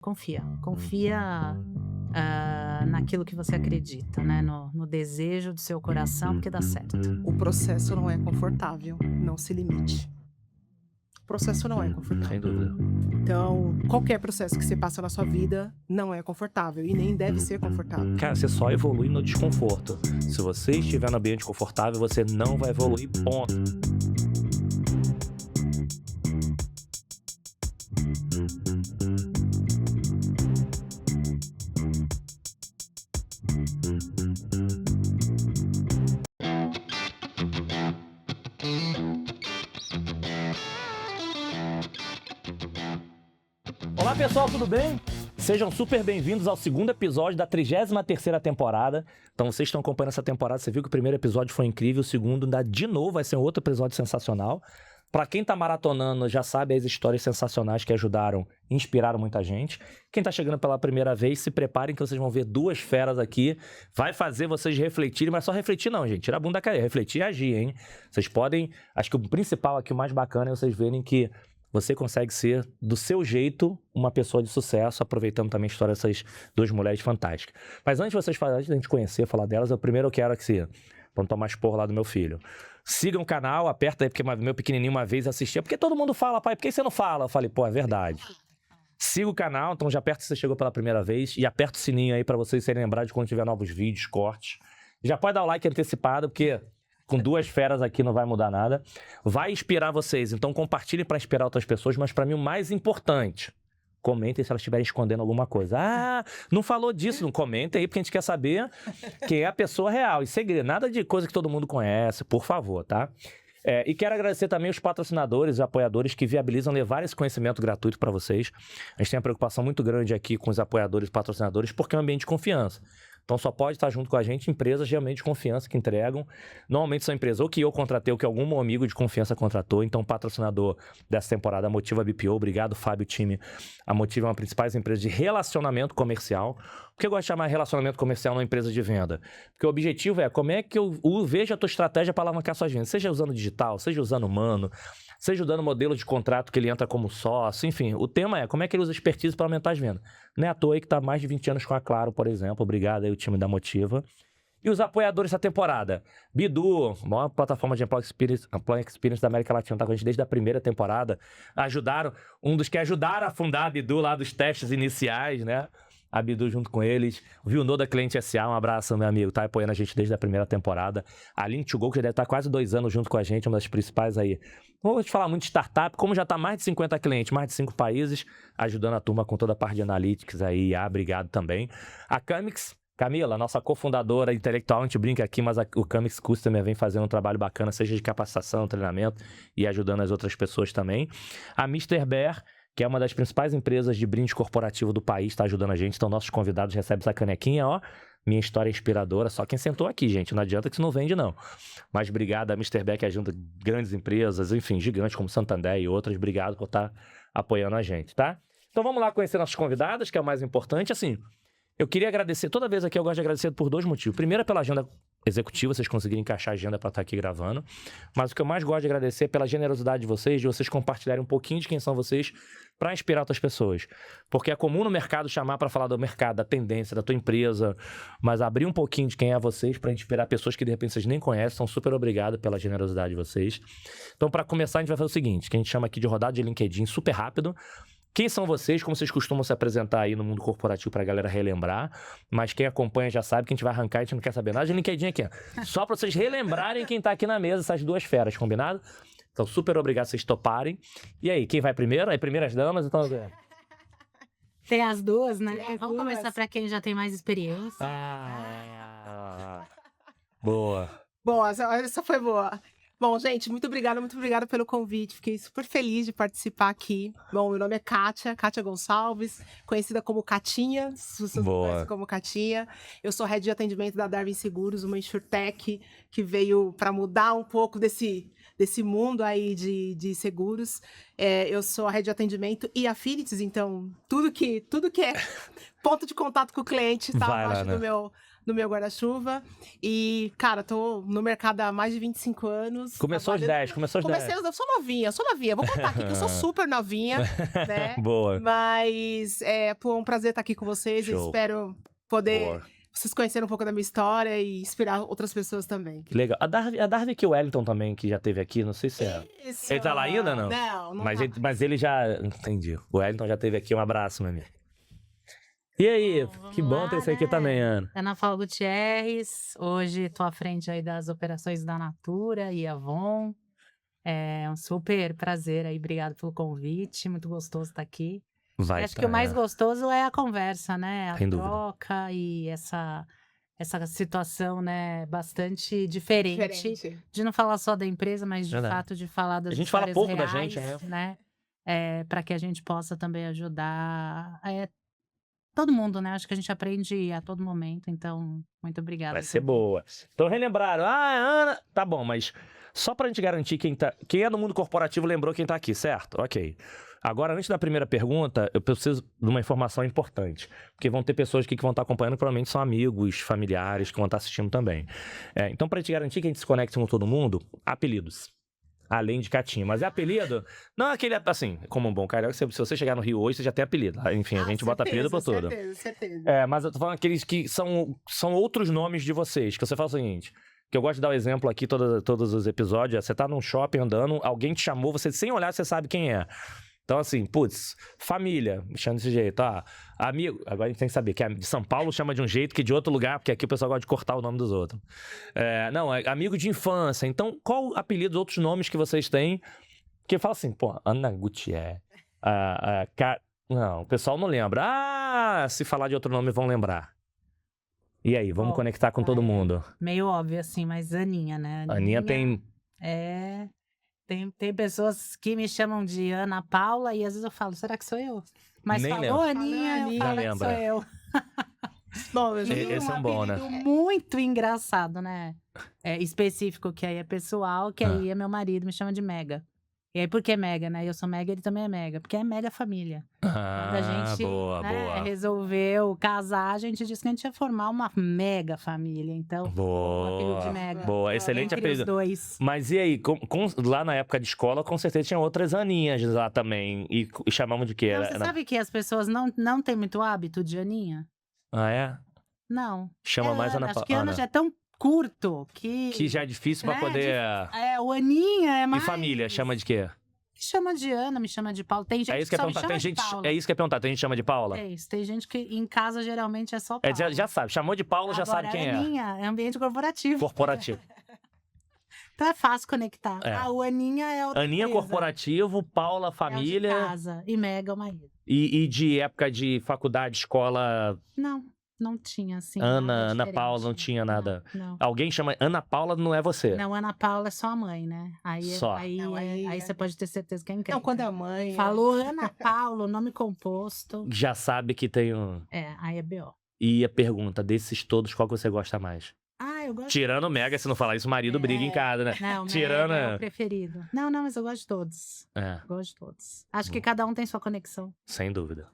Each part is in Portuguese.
Confia. Confia, naquilo que você acredita, né, no desejo do seu coração, porque dá certo. O processo não é confortável, não se limite. O processo não é Sem confortável. dúvida. Então, qualquer processo que você passa na sua vida não é confortável e nem deve ser confortável. Cara, você só evolui no desconforto. Se você estiver no ambiente confortável, você não vai evoluir, ponto. Olá pessoal, tudo bem? Sejam super bem-vindos ao segundo episódio da 33ª temporada. Então vocês estão acompanhando essa temporada, você viu que o primeiro episódio foi incrível, o segundo ainda de novo vai ser um outro episódio sensacional. Pra quem tá maratonando já sabe as histórias sensacionais que ajudaram, inspiraram muita gente. Quem tá chegando pela primeira vez, se preparem que vocês vão ver duas feras aqui. Vai fazer vocês refletirem, mas só refletir não, gente. Tira a bunda da cadeira, refletir e agir, hein? Vocês podem, acho que o principal aqui, o mais bacana é vocês verem que você consegue ser, do seu jeito, uma pessoa de sucesso, aproveitando também a história dessas duas mulheres fantásticas. Mas antes de antes da gente conhecer, falar delas, primeiro eu quero que você, pra não tomar esporro lá do meu filho, sigam o canal, aperta aí, porque meu pequenininho uma vez assistia, porque todo mundo fala, pai, por que você não fala? Eu falei, pô, é verdade. Siga o canal, então já aperta se você chegou pela primeira vez, e aperta o sininho aí pra vocês serem lembrados de quando tiver novos vídeos, cortes. Já pode dar o like antecipado, porque com duas feras aqui não vai mudar nada. Vai inspirar vocês, então compartilhem para inspirar outras pessoas, mas para mim o mais importante, comentem se elas estiverem escondendo alguma coisa. Ah, não falou disso, não comentem aí, porque a gente quer saber quem é a pessoa real. E segredo, nada de coisa que todo mundo conhece, por favor, tá? E quero agradecer também os patrocinadores e apoiadores que viabilizam levar esse conhecimento gratuito para vocês. A gente tem uma preocupação muito grande aqui com os apoiadores e patrocinadores, porque é um ambiente de confiança. Então só pode estar junto com a gente empresas realmente de confiança que entregam. Normalmente são empresas ou que eu contratei ou que algum amigo de confiança contratou. Então patrocinador dessa temporada, a Motiva BPO. Obrigado, Fábio, time. A Motiva é uma das principais empresas de relacionamento comercial. Por que eu gosto de chamar relacionamento comercial numa empresa de venda? Porque o objetivo é como é que eu vejo a tua estratégia para alavancar suas vendas. Seja usando digital, seja usando humano, seja usando modelo de contrato que ele entra como sócio, enfim. O tema é como é que ele usa expertise para aumentar as vendas. Não é à toa aí que está há mais de 20 anos com a Claro, por exemplo. Obrigado aí o time da Motiva. E os apoiadores da temporada. Bidu, maior plataforma de Employee Experience da América Latina, tá com a gente desde a primeira temporada. Ajudaram, um dos que ajudaram a fundar a Bidu lá dos testes iniciais, né? A Bidu junto com eles. O Vilnô da Cliente SA, um abraço, meu amigo. Tá apoiando a gente desde a primeira temporada. A Link2Go, que já deve estar quase 2 anos junto com a gente, uma das principais aí. Não vou te falar muito de startup, como já está mais de 50 clientes, mais de 5 países, ajudando a turma com toda a parte de analytics aí. Obrigado também. A Camix, Camila, nossa cofundadora intelectual, a gente brinca aqui, mas o Camix Customer vem fazendo um trabalho bacana, seja de capacitação, treinamento e ajudando as outras pessoas também. A Mr. Bear, que é uma das principais empresas de brinde corporativo do país, está ajudando a gente. Então, nossos convidados recebem essa canequinha, ó. Minha história inspiradora. Só quem sentou aqui, gente. Não adianta que isso não vende, não. Mas obrigado a Mr. Beck, que ajuda grandes empresas, enfim, gigantes como Santander e outras. Obrigado por estar apoiando a gente, tá? Então, vamos lá conhecer nossos convidados, que é o mais importante. Assim, eu queria agradecer, toda vez aqui eu gosto de agradecer por 2 motivos. Primeiro é pela agenda executiva, vocês conseguirem encaixar a agenda para estar aqui gravando. Mas o que eu mais gosto de agradecer é pela generosidade de vocês compartilharem um pouquinho de quem são vocês para inspirar outras pessoas. Porque é comum no mercado chamar para falar do mercado, da tendência, da tua empresa, mas abrir um pouquinho de quem é vocês para inspirar pessoas que de repente vocês nem conhecem. Então, super obrigado pela generosidade de vocês. Então, para começar, a gente vai fazer o seguinte, que a gente chama aqui de rodada de LinkedIn super rápido. Quem são vocês? Como vocês costumam se apresentar aí no mundo corporativo pra galera relembrar. Mas quem acompanha já sabe que a gente vai arrancar e a gente não quer saber nada de LinkedIn aqui. Só pra vocês relembrarem quem tá aqui na mesa, essas duas feras, combinado? Então, super obrigado vocês toparem. E aí, quem vai primeiro? Aí, primeiras damas, então... Tem as duas, né? Tem as Vamos duas. começar para quem já tem mais experiência. Boa. Bom, essa foi boa. Bom, gente, muito obrigada pelo convite. Fiquei super feliz de participar aqui. Bom, meu nome é Kátia Gonçalves, conhecida como Catinha, se você Boa. conhece como Catinha. Eu sou head de atendimento da Darwin Seguros, uma insurtech que veio para mudar um pouco desse mundo aí de seguros. Eu sou a head de atendimento e affinities, então tudo que é ponto de contato com o cliente está Vai lá, abaixo né? no meu guarda-chuva. E, cara, tô no mercado há mais de 25 anos. Começou aos 10, começou aos 10. Comecei, eu sou novinha. Vou contar aqui que eu sou super novinha, né? Boa. Mas pô, um prazer estar aqui com vocês. Eu Show. espero poder Boa. vocês conhecerem um pouco da minha história e inspirar outras pessoas também. Que legal. A Darby que o Wellington também, que já teve aqui, não sei se é. Isso. Ele tá lá ainda, não? Não Mas tá. mas ele já... Entendi. O Wellington já teve aqui. Um abraço, meu amigo. E aí? Bom, Que vamos bom lá, ter você aqui né? também, Ana. Ana Paula Gutierrez, hoje estou à frente aí das operações da Natura e Avon. É um super prazer aí, obrigado pelo convite, muito gostoso estar aqui. Vai, Acho que o mais gostoso é a conversa, né? A Sem dúvida. troca e essa situação, né, bastante diferente, de não falar só da empresa, mas de Verdade. fato de falar das A gente fala histórias pouco da reais, gente, né? Para que a gente possa também ajudar todo mundo, né? Acho que a gente aprende a todo momento, então, muito obrigada. Vai ser boa. Então relembraram. Ana... Tá bom, mas só pra gente garantir quem é do mundo corporativo lembrou quem tá aqui, certo? Ok. Agora, antes da primeira pergunta, eu preciso de uma informação importante. Porque vão ter pessoas aqui que vão estar acompanhando, que provavelmente são amigos, familiares, que vão estar assistindo também. Então, pra gente garantir que a gente se conecte com todo mundo, apelidos. Além de Catinha. Mas é apelido? Não é aquele, assim, como um bom carioca, se você chegar no Rio hoje, você já tem apelido. Enfim, a gente bota apelido por tudo. Certeza. Mas eu tô falando aqueles que são outros nomes de vocês, que você fala o seguinte, que eu gosto de dar o exemplo aqui todos os episódios, você tá num shopping andando, alguém te chamou, você sem olhar, você sabe quem é. Então, assim, putz, família, me chama desse jeito, amigo, agora a gente tem que saber que de São Paulo chama de um jeito que de outro lugar, porque aqui o pessoal gosta de cortar o nome dos outros. Não, amigo de infância. Então, qual apelido, outros nomes que vocês têm? Que fala assim, pô, Ana Gutierrez, não, o pessoal não lembra. Se falar de outro nome, vão lembrar. E aí, vamos conectar com todo mundo. Meio óbvio, assim, mas Aninha, né? Aninha tem... Tem pessoas que me chamam de Ana Paula e às vezes eu falo, será que sou eu? Mas Nem falou lembro. Aninha, eu falo que sou eu. Bom, Esse é um bom, né? Muito engraçado, né? Específico, que aí é pessoal, que aí é meu marido, me chama de Mega. E aí, por que Mega, né? Eu sou Mega, ele também é Mega. Porque é Mega família. Quando a gente boa. resolveu casar, a gente disse que a gente ia formar uma mega família. Então, o apelido de Mega. Boa, excelente Entre apelido. os dois. Mas e aí, lá na época de escola, com certeza tinha outras Aninhas lá também. E chamavam de quê? Não, você sabe que as pessoas não têm muito hábito de Aninha? Ah, é? Não. Chama mais Ana Paula. Acho que Ana já é tão curto que já é difícil pra poder... o Aninha é mais... E família, chama de quê? Me chama de Ana, me chama de Paula. Tem gente que só me chama de Paula. É isso que é perguntar, tem gente que chama de Paula? É isso, tem gente que em casa geralmente é só Paula. Já sabe, chamou de Paula, já sabe quem Aninha é ambiente corporativo. Corporativo. Então é fácil conectar. O Aninha é outra Aninha coisa. corporativo, Paula família. É o de casa e Mega é o marido. E de época de faculdade, escola... Não tinha, assim. Ana Paula, não tinha nada. Não. Alguém chama Ana Paula, não é você? Não, Ana Paula é só a mãe, né? Só. Aí você pode ter certeza que é incrível. Não, quando é a mãe... Falou Ana Paula, o nome composto. Já sabe que tem um... Aí é B.O. E a pergunta, desses todos, qual que você gosta mais? Eu gosto... Tirando o Mega, se não falar isso, o marido briga em casa, né? Não, Tirando... Mega é o preferido. Não, mas eu gosto de todos. Gosto de todos. Acho que cada um tem sua conexão. Sem dúvida.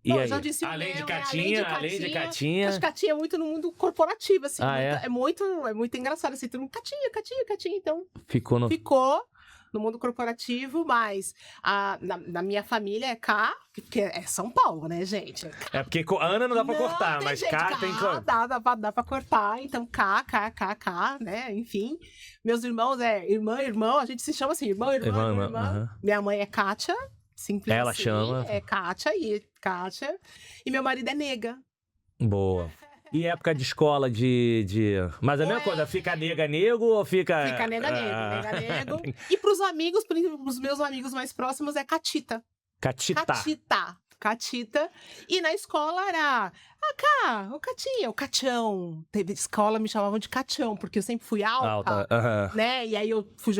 E aí? eu já disse além de Catinha. Acho que Catinha é muito no mundo corporativo, assim. É muito engraçado, assim. Todo mundo, Catinha. Então, ficou no mundo corporativo, mas na minha família é K, porque é São Paulo, né, gente? Porque Ana não dá pra cortar, mas K tem... Dá pra cortar, então K, né, enfim. Meus irmãos irmão, a gente se chama assim, irmã. Minha mãe é Kátia. Simples ela assim, chama. É Kátia. E meu marido é Nega. Boa. E época de escola Mas a mesma coisa, fica nega nego ou fica... Fica nega nego. E pros meus amigos mais próximos é Catita. E na escola era... o Catinha, o Catião. Teve escola, me chamavam de Catião, porque eu sempre fui alta. Né? E aí eu fui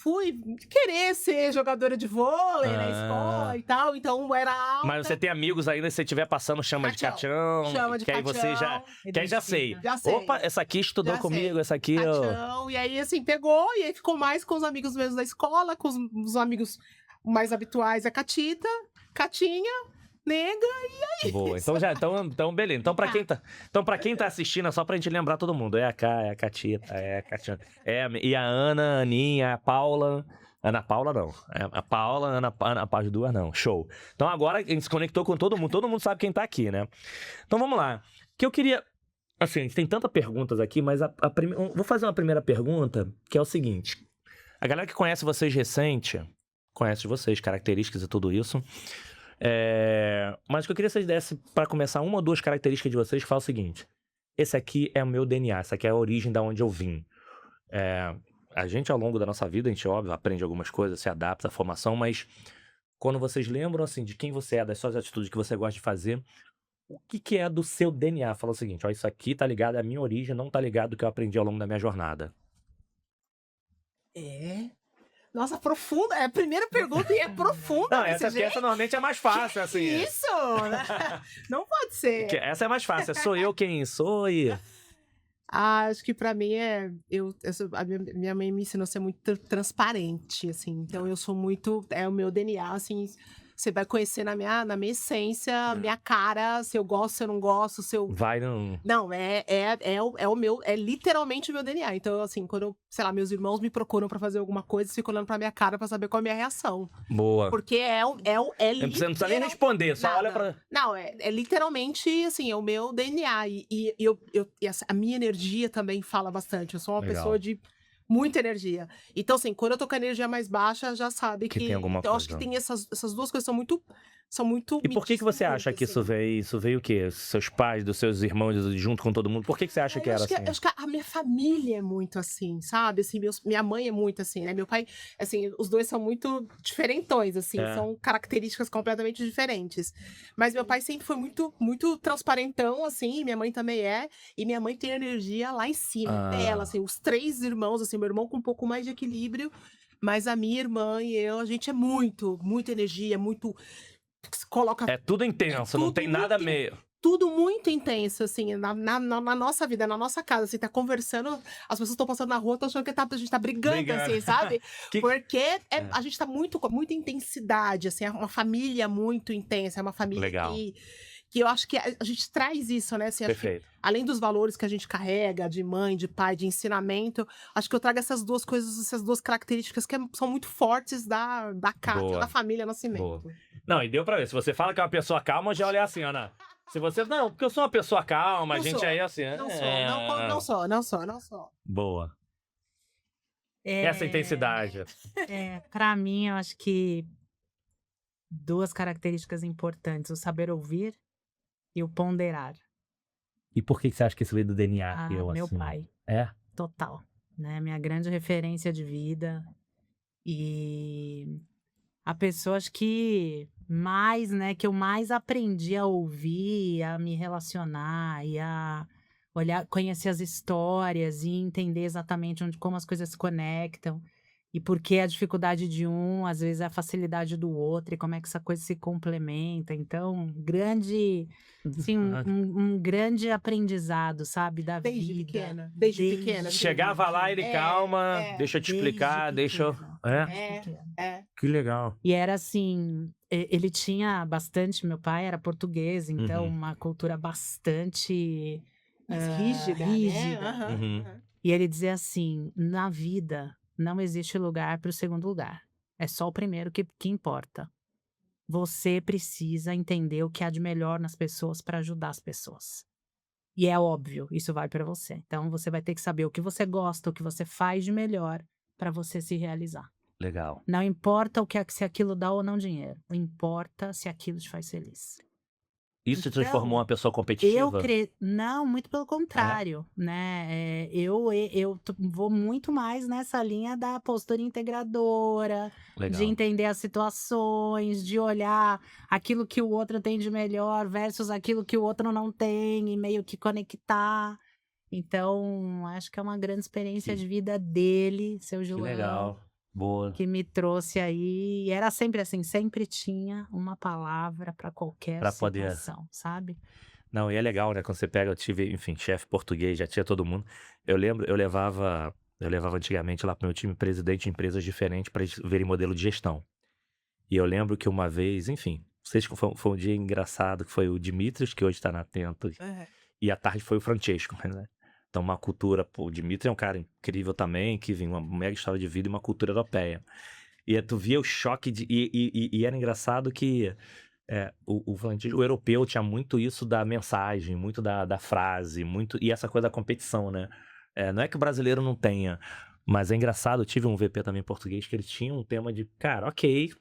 fui querer ser jogadora de vôlei na escola e tal, então era alta. Mas você tem amigos ainda, se você estiver passando, chama de Catião. Chama de que Catião. Aí você já sei. Já sei. Opa, essa aqui estudou comigo, essa aqui... Catião, e aí assim, pegou, e aí ficou mais com os amigos meus da escola, com os amigos mais habituais, a Catita, Catinha, Nega, e Boa. Então, beleza. Então, pra quem tá assistindo, é só pra gente lembrar todo mundo. É a Cá, é a Catita, é a Catiana. E a Ana, a Aninha, a Paula. Ana Paula, não. É a Paula, Ana Paula, as duas, não. Show. Então agora a gente se conectou com todo mundo sabe quem tá aqui, né? Então vamos lá. Que eu queria. Assim, tem tantas perguntas aqui, mas vou fazer uma primeira pergunta, que é o seguinte. A galera que conhece vocês recente, conhece vocês, características e tudo isso. Mas o que eu queria que vocês dessem, para começar, uma ou duas características de vocês, que fala o seguinte. Esse aqui é o meu DNA, essa aqui é a origem da onde eu vim. A gente, ao longo da nossa vida, a gente, óbvio, aprende algumas coisas, se adapta à formação, mas quando vocês lembram, assim, de quem você é, das suas atitudes que você gosta de fazer, o que é do seu DNA? Fala o seguinte, ó, isso aqui tá ligado à minha origem, não tá ligado ao que eu aprendi ao longo da minha jornada. Nossa, profunda. É a primeira pergunta e é profunda. Não, essa normalmente é mais fácil, assim. Isso! Não pode ser. Essa é mais fácil, sou eu quem sou e... Acho que pra mim minha mãe me ensinou a ser muito transparente, assim. Então eu sou muito, o meu DNA, assim, você vai conhecer na minha essência, minha cara, se eu gosto, se eu não gosto, se eu... Vai não... Não, o meu, é literalmente o meu DNA. Então, assim, quando, sei lá, meus irmãos me procuram pra fazer alguma coisa, eu fico olhando pra minha cara pra saber qual é a minha reação. Boa. Porque Você não precisa nem responder, só olha pra... Não, é literalmente, assim, é o meu DNA. E a minha energia também fala bastante. Eu sou uma pessoa de muita energia. Então, assim, quando eu tô com a energia mais baixa, já sabe que... tem alguma então, coisa. acho que tem essas duas coisas são muito... E por que você acha que isso assim. veio? Isso veio o quê? Seus pais, dos seus irmãos, junto com todo mundo? Por que você acha que era assim? Eu acho que a minha família é muito assim, sabe? Assim, minha mãe é muito assim, né? Meu pai, assim, os dois são muito diferentões, assim. São características completamente diferentes. Mas meu pai sempre foi muito, muito transparentão, assim. Minha mãe também é. E minha mãe tem energia lá em cima dela, assim. Os três irmãos, assim, meu irmão com um pouco mais de equilíbrio. Mas a minha irmã e eu, a gente é muita energia, muito... Coloca... É tudo intenso, não tem nada meio. Tudo muito intenso, assim, na nossa vida, na nossa casa, assim, tá conversando, as pessoas estão passando na rua, estão achando que a gente tá brigando, assim, sabe? Porque a gente tá com muita intensidade, assim, é uma família muito intensa, é uma família que eu acho que a gente traz isso, né? Assim, Perfeito. Além dos valores que a gente carrega, de mãe, de pai, de ensinamento, acho que eu trago essas duas coisas, essas duas características que são muito fortes da Kátia, da família Nascimento. Boa. Não, e deu pra ver. Se você fala que é uma pessoa calma, já olha assim, Ana. Se você... Não, porque eu sou uma pessoa calma, a gente aí assim... Não sou. Boa. Essa intensidade. Pra mim, eu acho que duas características importantes, o saber ouvir e o ponderar. E por que você acha que isso veio do DNA? Meu pai. Total. Né? Minha grande referência de vida. E a pessoa, acho que mais, né? Que eu mais aprendi a ouvir, a me relacionar e a olhar, conhecer as histórias e entender exatamente como as coisas se conectam. E por que a dificuldade de um, às vezes, é a facilidade do outro, e como é que essa coisa se complementa. Então, assim, um grande aprendizado, sabe, da vida. Desde pequena. Chegava lá, ele, calma, deixa eu te explicar, deixa eu... Que legal. E era assim, ele tinha bastante, meu pai era português, então uma cultura bastante... rígida, né? E ele dizia assim, na vida... Não existe lugar para o segundo lugar. É só o primeiro que importa. Você precisa entender o que há de melhor nas pessoas para ajudar as pessoas. E é óbvio, isso vai para você. Então você vai ter que saber o que você gosta, o que você faz de melhor para você se realizar. Legal. Não importa se aquilo dá ou não dinheiro. Importa se aquilo te faz feliz. Isso te transformou uma pessoa competitiva? Não, muito pelo contrário, né? Eu vou muito mais nessa linha da postura integradora, de entender as situações, de olhar aquilo que o outro tem de melhor versus aquilo que o outro não tem e meio que conectar. Então, acho que é uma grande experiência de vida dele, seu João. Que legal. Boa. Que me trouxe aí, e era sempre assim, sempre tinha uma palavra para qualquer situação, sabe? Não, e é legal, né, quando você pega, eu tive, enfim, chefe português, já tinha todo mundo, eu lembro, eu levava antigamente lá pro meu time presidente de empresas diferentes para eles verem modelo de gestão, e eu lembro que uma vez, enfim, foi um dia engraçado, que foi o Dimitrios, que hoje tá na Atento, e à tarde foi o Francesco, né? Então, uma cultura... Pô, o Dmitry é um cara incrível também, que vem uma mega história de vida e uma cultura europeia. E tu via o choque e era engraçado que o europeu tinha muito isso da mensagem, muito da frase, muito e essa coisa da competição, né? Não é que o brasileiro não tenha, mas é engraçado, eu tive um VP também em português que ele tinha um tema de, cara, ok,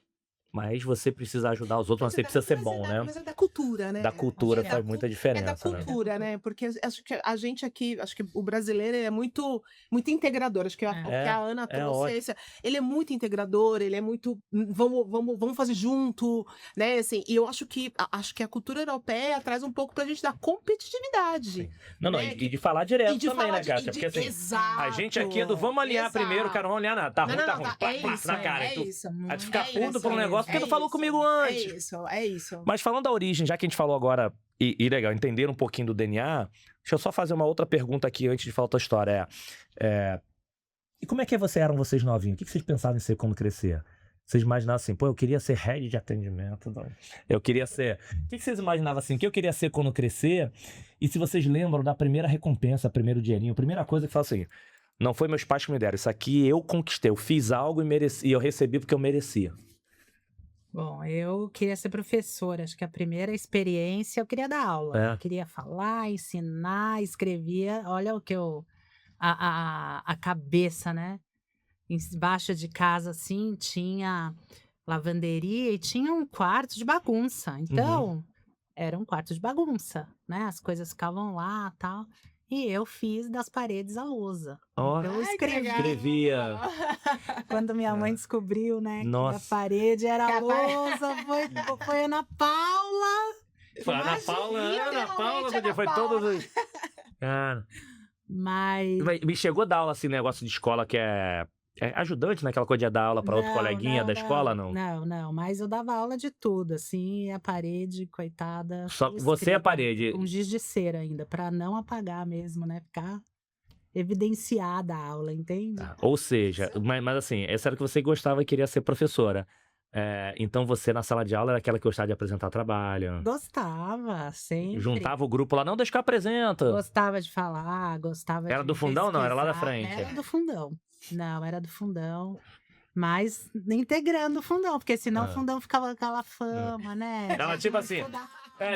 mas você precisa ajudar os outros, mas você precisa ser bom, né? Mas é da cultura, né? Da cultura Acho que faz muita diferença, é da cultura, né? Porque acho que a gente aqui, acho que o brasileiro é muito integrador. Acho que o que a Ana trouxe, ele é muito integrador, ele é muito vamos fazer junto, né? Assim, e eu acho que a cultura europeia traz um pouco pra gente da competitividade. Sim. Não, né? e de falar direto de também, falar né, Kátia? Porque assim, exato, a gente aqui é do vamos alinhar primeiro, cara, vamos alinhar nada. Tá ruim, tá ruim. Plá, na cara. Aí tu fica puto por um negócio porque tu falou comigo antes. É isso. Mas falando da origem, já que a gente falou agora, e legal, entender um pouquinho do DNA, deixa eu só fazer uma outra pergunta aqui antes de falar a tua história. E como é que eram vocês novinhos? O que vocês pensavam em ser quando crescer? Vocês imaginavam assim, pô, eu queria ser head de atendimento. Não. Eu queria ser... O que vocês imaginavam assim, que eu queria ser quando crescer? E se vocês lembram da primeira recompensa, primeiro dinheirinho, a primeira coisa que fala assim, não foi meus pais que me deram, isso aqui eu conquistei, eu fiz algo e eu recebi porque eu merecia. Bom, eu queria ser professora. Acho que a primeira experiência eu queria dar aula. Eu queria falar, ensinar, escrevia. Olha o que eu... A cabeça, né? Embaixo de casa, assim, tinha lavanderia e tinha um quarto de bagunça. Então, era um quarto de bagunça, né? As coisas ficavam lá e tal. E eu fiz das paredes a lousa. Então, eu escrevia. Quando minha mãe descobriu, né, Nossa. que a parede era a lousa, foi a Ana Paula. Foi a Ana Paula, foi todos os... Cara... Mas... Me chegou a dar aula, assim, negócio de escola que é ajudante, né? Aquela coisa de dar aula pra outro coleguinha da escola, não? Não, mas eu dava aula de tudo, assim, e a parede, coitada... Só você é a parede. Com giz de cera ainda, pra não apagar mesmo, né? Ficar evidenciada a aula, entende? Ou seja, mas assim, essa era que você gostava e queria ser professora. Então você, na sala de aula, era aquela que gostava de apresentar trabalho? Gostava, sempre. Juntava o grupo lá, não, deixa que eu apresento. Gostava de falar, gostava de Era do fundão, não? Era lá da frente? Era do fundão. Não, era do fundão. Mas integrando o fundão, porque senão o fundão ficava com aquela fama, né? Ela, tipo assim...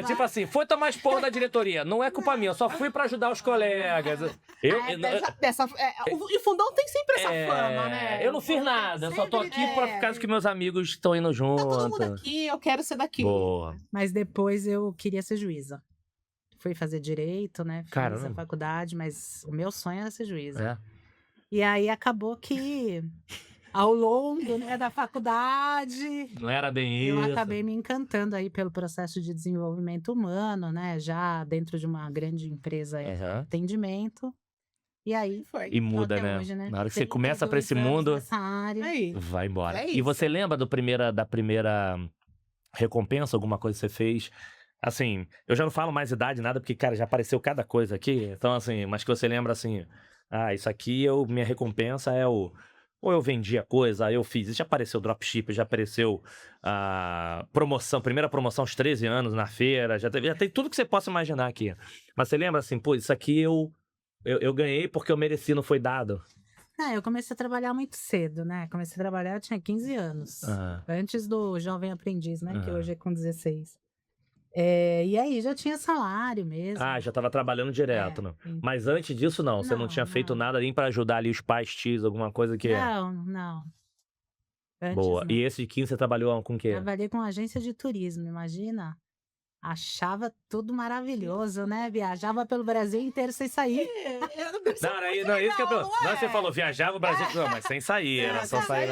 tipo assim, foi tomar esporro da diretoria. Não é culpa minha, eu só fui pra ajudar os colegas. E o fundão tem sempre essa fama, né? Eu não fiz nada, eu só tô aqui por causa que meus amigos estão indo junto. Tá todo mundo aqui, eu quero ser daqui. Boa. Mas depois eu queria ser juíza. Fui fazer direito, né? Fiz Caramba. a faculdade, mas o meu sonho era ser juíza. É. E aí acabou que, ao longo, né, da faculdade... Não era bem isso. Eu acabei me encantando aí pelo processo de desenvolvimento humano, né? Já dentro de uma grande empresa de atendimento. E aí foi. E muda, até né? Hoje, né? Na hora que você começa pra esse mundo, nessa área. vai embora. É E você lembra da primeira recompensa, alguma coisa que você fez? Assim, eu já não falo mais idade, nada, porque, cara, já apareceu cada coisa aqui. Então, assim, mas que você lembra assim... isso aqui, minha recompensa é ou eu vendi a coisa, eu fiz. Já apareceu dropship, já apareceu a promoção, primeira promoção aos 13 anos na feira, já tem tudo que você possa imaginar aqui. Mas você lembra assim, pô, isso aqui eu ganhei porque eu mereci, não foi dado? Eu comecei a trabalhar muito cedo, né? Comecei a trabalhar, eu tinha 15 anos. Antes do jovem aprendiz, né? Que hoje é com 16. E aí já tinha salário mesmo. Já tava trabalhando direto, não. Mas antes disso, não. Você não tinha feito nada nem pra ajudar ali os pais, tios, alguma coisa que... Não. Antes, Boa. não. E esse de 15 você trabalhou com o quê? Trabalhei com agência de turismo, imagina. Achava tudo maravilhoso, né? Viajava pelo Brasil inteiro sem sair. Não, é isso que eu pergunto. Não, você falou, viajava o Brasil, não, mas sem sair, era só sair.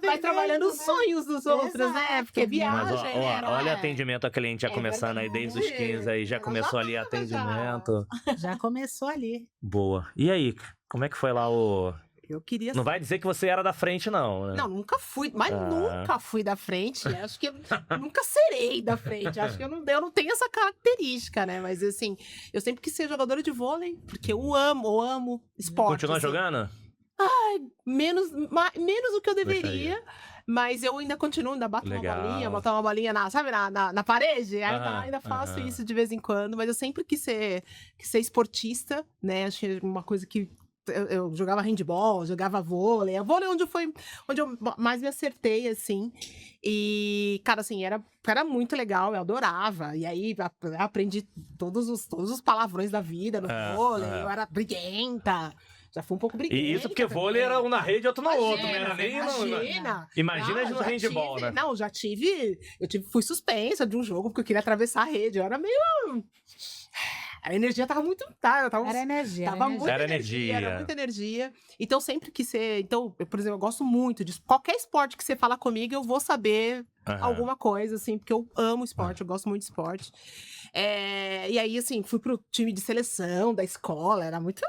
Vai trabalhando os sonhos dos outros, né? Porque viagem, mas, olha atendimento a cliente já começando aí desde os 15, aí já começou ali atendimento. Já começou ali. Boa. E aí, como é que foi lá o... Eu queria... Não vai dizer que você era da frente, não, né? Não, nunca fui, mas nunca fui da frente. Acho que eu nunca serei da frente. Acho que eu não tenho essa característica, né? Mas assim, eu sempre quis ser jogadora de vôlei, porque eu amo esporte. Continua assim. jogando? Menos do que eu deveria. Mas eu ainda continuo, ainda bato Legal. botar uma bolinha sabe, na parede. Aham, Ainda faço aham. isso de vez em quando, mas eu sempre quis ser esportista, né? Acho que é uma coisa que eu jogava handball, jogava vôlei. A vôlei é onde eu mais me acertei, assim. E, cara, assim, era muito legal, eu adorava. E aí, aprendi todos os palavrões da vida no vôlei. Eu era briguenta. Já fui um pouco briguenta. E isso porque também. vôlei era um na rede e outro no outro, né? Imagina, Era nem no- imagina. Imagina Não, no já handball, tive- né? Não, fui suspensa de um jogo porque eu queria atravessar a rede. Eu era meio... A energia tava muito... eu tava Era energia, Tava era muita Era energia, era energia. muita energia. Então, sempre que você... Então, por exemplo, eu gosto muito de... Qualquer esporte que você fala comigo, eu vou saber Aham. alguma coisa, assim, porque eu amo esporte, eu gosto muito de esporte. E aí, assim, fui pro time de seleção da escola, era muito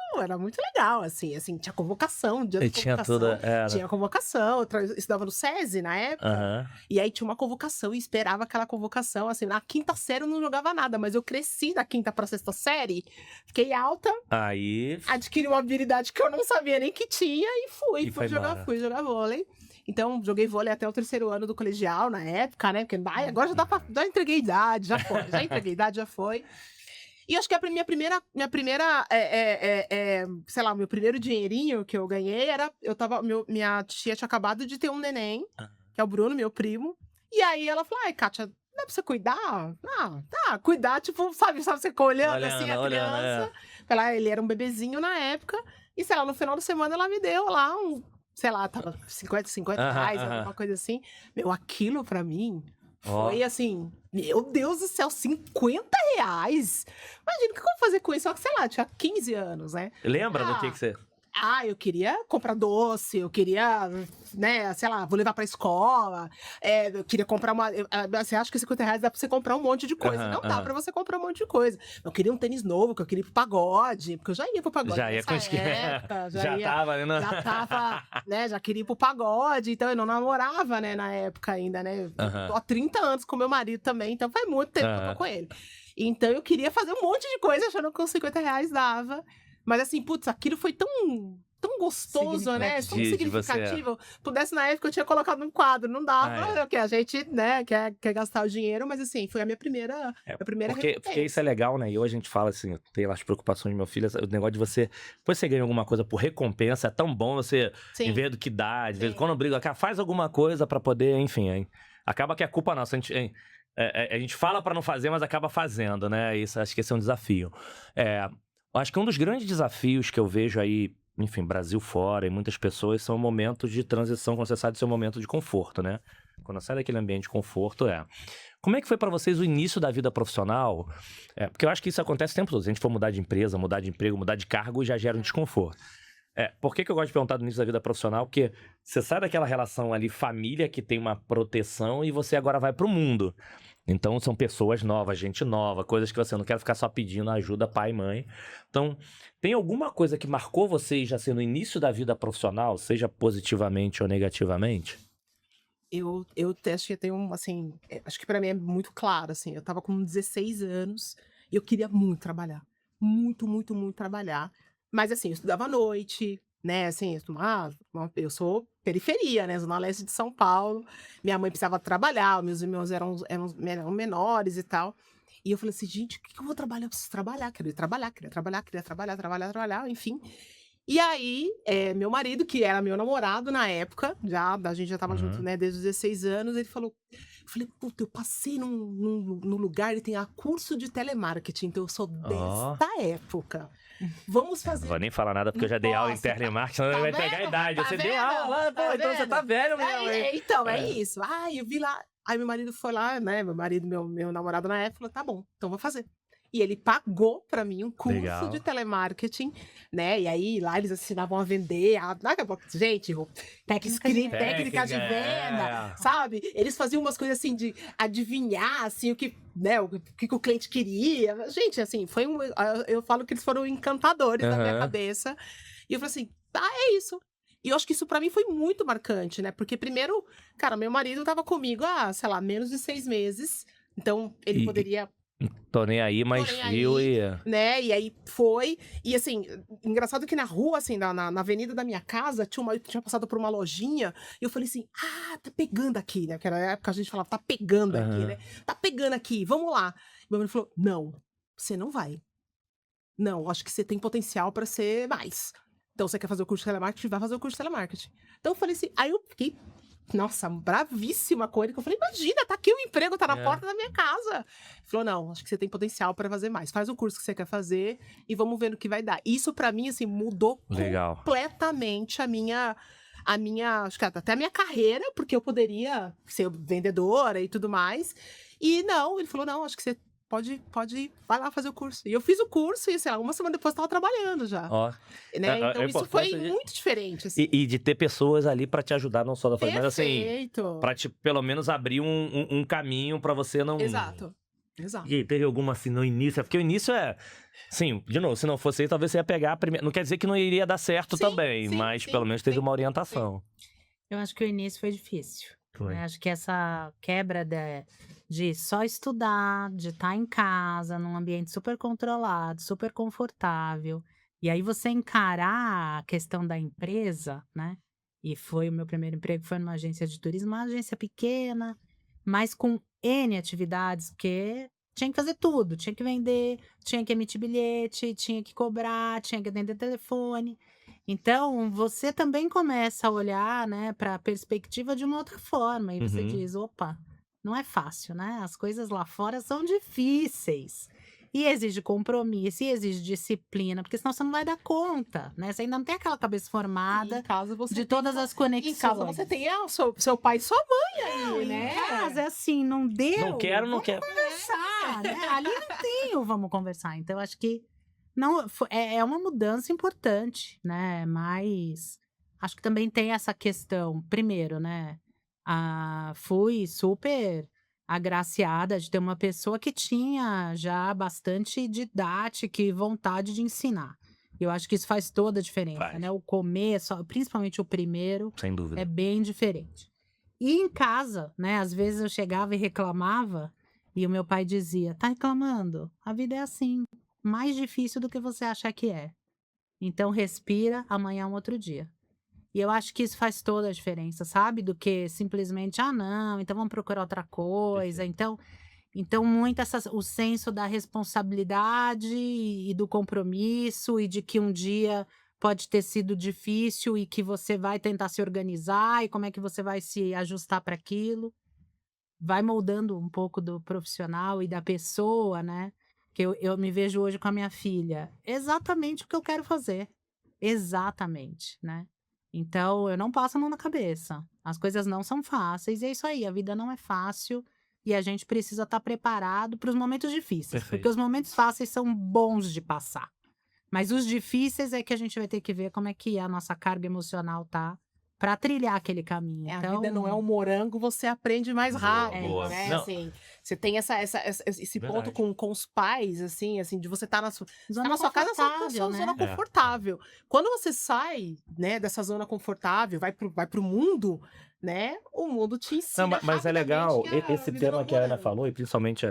legal, assim, tinha convocação, dia E de tinha convocação. toda... Era. Tinha convocação, eu estudava no SESI na época, Aham. e aí tinha uma convocação e esperava aquela convocação, assim, na quinta série eu não jogava nada, mas eu cresci da quinta pra sexta série, fiquei alta, Aí... adquiri uma habilidade que eu não sabia nem que tinha e E foi embora. fui jogar vôlei. Então, joguei vôlei até o 3º ano do colegial, na época, né? Porque agora já dá pra... Já entreguei idade, já foi. Já entreguei idade, já foi. E acho que a minha primeira sei lá, o meu primeiro dinheirinho que eu ganhei era... minha tia tinha acabado de ter um neném, que é o Bruno, meu primo. E aí ela falou, ai, Kátia, dá pra você cuidar? Ah, tá, cuidar, tipo, sabe você fica olhando assim, a criança. Ele era um bebezinho na época. E, sei lá, no final da semana ela me deu lá sei lá, tava 50 reais, alguma coisa assim. Meu, aquilo pra mim foi assim, meu Deus do céu, 50 reais? Imagina, o que eu vou fazer com isso? Só que, sei lá, tinha 15 anos, né? Lembra do que você... Eu queria comprar doce, eu queria, né, sei lá, vou levar pra escola, eu queria comprar você acha que 50 reais dá pra você comprar um monte de coisa? Não dá pra você comprar um monte de coisa. Eu queria um tênis novo, que eu queria ir pro pagode, porque eu já ia pro pagode Já ia nessa conseguir. época, Já tava, né, já queria ir pro pagode, então eu não namorava, né, na época ainda, né, eu tô há 30 anos com meu marido também, então faz muito tempo que eu tô com ele. Então eu queria fazer um monte de coisa, achando que com 50 reais dava. Mas assim, putz, aquilo foi tão gostoso, né? Tão significativo. Pudesse, na época, eu tinha colocado um quadro. Não dava, porque a gente, né, quer gastar o dinheiro. Mas assim, foi a minha primeira porque isso é legal, né? E hoje a gente fala assim, tem lá as preocupações do meu filho, o negócio de você... Depois você ganha alguma coisa por recompensa, é tão bom você, em vez do que dá, de vez em quando briga, cara, faz alguma coisa pra poder, enfim, hein? Acaba que é culpa nossa, a gente fala pra não fazer, mas acaba fazendo, né? Isso, acho que esse é um desafio. Acho que um dos grandes desafios que eu vejo aí, enfim, Brasil fora e muitas pessoas, são momentos de transição, quando você sai do seu momento de conforto, né? Quando sai daquele ambiente de conforto, Como é que foi pra vocês o início da vida profissional? Porque eu acho que isso acontece o tempo todo. Se a gente for mudar de empresa, mudar de emprego, mudar de cargo, já gera um desconforto. Por que eu gosto de perguntar do início da vida profissional? Porque você sai daquela relação ali, família, que tem uma proteção, e você agora vai pro mundo. Então, são pessoas novas, gente nova, coisas que você não quer ficar só pedindo ajuda, pai e mãe. Então, tem alguma coisa que marcou vocês, assim, no início da vida profissional, seja positivamente ou negativamente? Eu acho que tem assim, acho que pra mim é muito claro, assim, eu tava com 16 anos e eu queria muito trabalhar. Muito, muito, muito trabalhar. Mas, assim, eu estudava à noite, né, assim, eu sou periferia, né, Zona Leste de São Paulo. Minha mãe precisava trabalhar, meus irmãos eram menores e tal. E eu falei assim, gente, o que eu vou trabalhar? Eu preciso trabalhar, queria trabalhar, enfim. E aí, meu marido, que era meu namorado na época, a gente já tava junto, né, desde os 16 anos, ele falou, eu falei, puta, eu passei num lugar, ele tem curso de telemarketing, então eu sou desta época. Vamos fazer... Não vou nem falar nada, porque eu já dei aula em telemarketing, senão ele vai pegar a idade. Você deu aula lá, pô, então você tá velho mesmo, hein? Então, é isso. Eu vi lá, aí meu marido foi lá, né, meu namorado na época, falou, tá bom, então vou fazer. E ele pagou pra mim um curso de telemarketing, né? E aí lá eles ensinavam a vender, gente, técnica de venda, sabe? Eles faziam umas coisas assim de adivinhar, assim, o que o cliente queria. Gente, assim, eu falo que eles foram encantadores na minha cabeça. E eu falei assim, é isso. E eu acho que isso pra mim foi muito marcante, né? Porque primeiro, cara, meu marido tava comigo há, sei lá, menos de 6 meses. Então, ele poderia Tô nem aí, mas Tô nem viu aí. e... né? E aí foi. E assim, engraçado que na rua, assim, na avenida da minha casa, tinha passado por uma lojinha, e eu falei assim: tá pegando aqui, né? Porque era a época que a gente falava, tá pegando aqui, Aham. né? Tá pegando aqui, vamos lá. Meu marido falou: não, você não vai. Não, acho que você tem potencial para ser mais. Então você quer fazer o curso de telemarketing? Vai fazer o curso de telemarketing. Então eu falei assim, aí eu fiquei, nossa, bravíssima com ele, que eu falei, imagina, tá aqui o emprego, tá na É. porta da minha casa. Ele falou, não, acho que você tem potencial para fazer mais. Faz o curso que você quer fazer e vamos ver no que vai dar. Isso para mim, assim, mudou Legal. completamente acho que até a minha carreira, porque eu poderia ser vendedora e tudo mais. E não, ele falou, não, acho que você pode, vai lá fazer o curso. E eu fiz o curso e, sei lá, uma semana depois eu tava trabalhando já. Ó. Né? Então a isso foi importância de- muito diferente, assim. E de ter pessoas ali pra te ajudar, não só da forma, mas assim, Perfeito. pra te pelo menos abrir um caminho pra você não... Exato. Exato. E aí, teve alguma assim no início? Porque o início é... Sim, de novo, se não fosse aí, talvez você ia pegar a primeira... Não quer dizer que não iria dar certo Sim, também, sim, mas sim, pelo menos teve sim, uma orientação. Eu acho que o início foi difícil. Foi. Né? Acho que essa quebra de só estudar, de estar em casa, num ambiente super controlado, super confortável, e aí você encarar a questão da empresa, né? E foi o meu primeiro emprego, foi numa agência de turismo, uma agência pequena, mas com N atividades, porque tinha que fazer tudo, tinha que vender, tinha que emitir bilhete, tinha que cobrar, tinha que atender telefone. Então, você também começa a olhar, né, para a perspectiva de uma outra forma. E você Uhum. diz, opa, não é fácil, né? As coisas lá fora são difíceis. E exige compromisso, e exige disciplina, porque senão você não vai dar conta, né? Você ainda não tem aquela cabeça E formada em casa você de tem todas as conexões. Em casa você tem seu pai e sua mãe aí, Em né? casa, é assim, não deu. Não quero, não vamos quero. conversar, né? Ali não tem o vamos conversar. Então, eu acho que não, é uma mudança importante, né? Mas acho que também tem essa questão. Primeiro, né? Fui super agraciada de ter uma pessoa que tinha já bastante didática e vontade de ensinar. Eu acho que isso faz toda a diferença, Faz. né? O começo, principalmente o primeiro, Sem dúvida. é bem diferente. E em casa, né? Às vezes eu chegava e reclamava, e o meu pai dizia: tá reclamando? A vida é assim, mais difícil do que você acha que é. Então respira, amanhã é um outro dia. E eu acho que isso faz toda a diferença, sabe? Do que simplesmente, não, então vamos procurar outra coisa. Então muito o senso da responsabilidade e do compromisso e de que um dia pode ter sido difícil e que você vai tentar se organizar e como é que você vai se ajustar para aquilo. Vai moldando um pouco do profissional e da pessoa, né? Que eu me vejo hoje com a minha filha. Exatamente o que eu quero fazer. Exatamente, né? Então, eu não passo a mão na cabeça. As coisas não são fáceis, e é isso aí, a vida não é fácil e a gente precisa estar preparado para os momentos difíceis, Perfeito. porque os momentos fáceis são bons de passar. Mas os difíceis é que a gente vai ter que ver como é que a nossa carga emocional tá para trilhar aquele caminho. A Então, vida não é um morango, você aprende mais Boa, rápido, boa. né? Não. Assim, você tem esse ponto Verdade. com os pais, assim, de você estar zona na sua casa, na sua confortável, né? zona confortável. Quando você sai, né, dessa zona confortável, vai pro mundo, né? O mundo te ensina. Não, mas é legal, rapidamente a esse viver tema no que a Ana morango. falou, e principalmente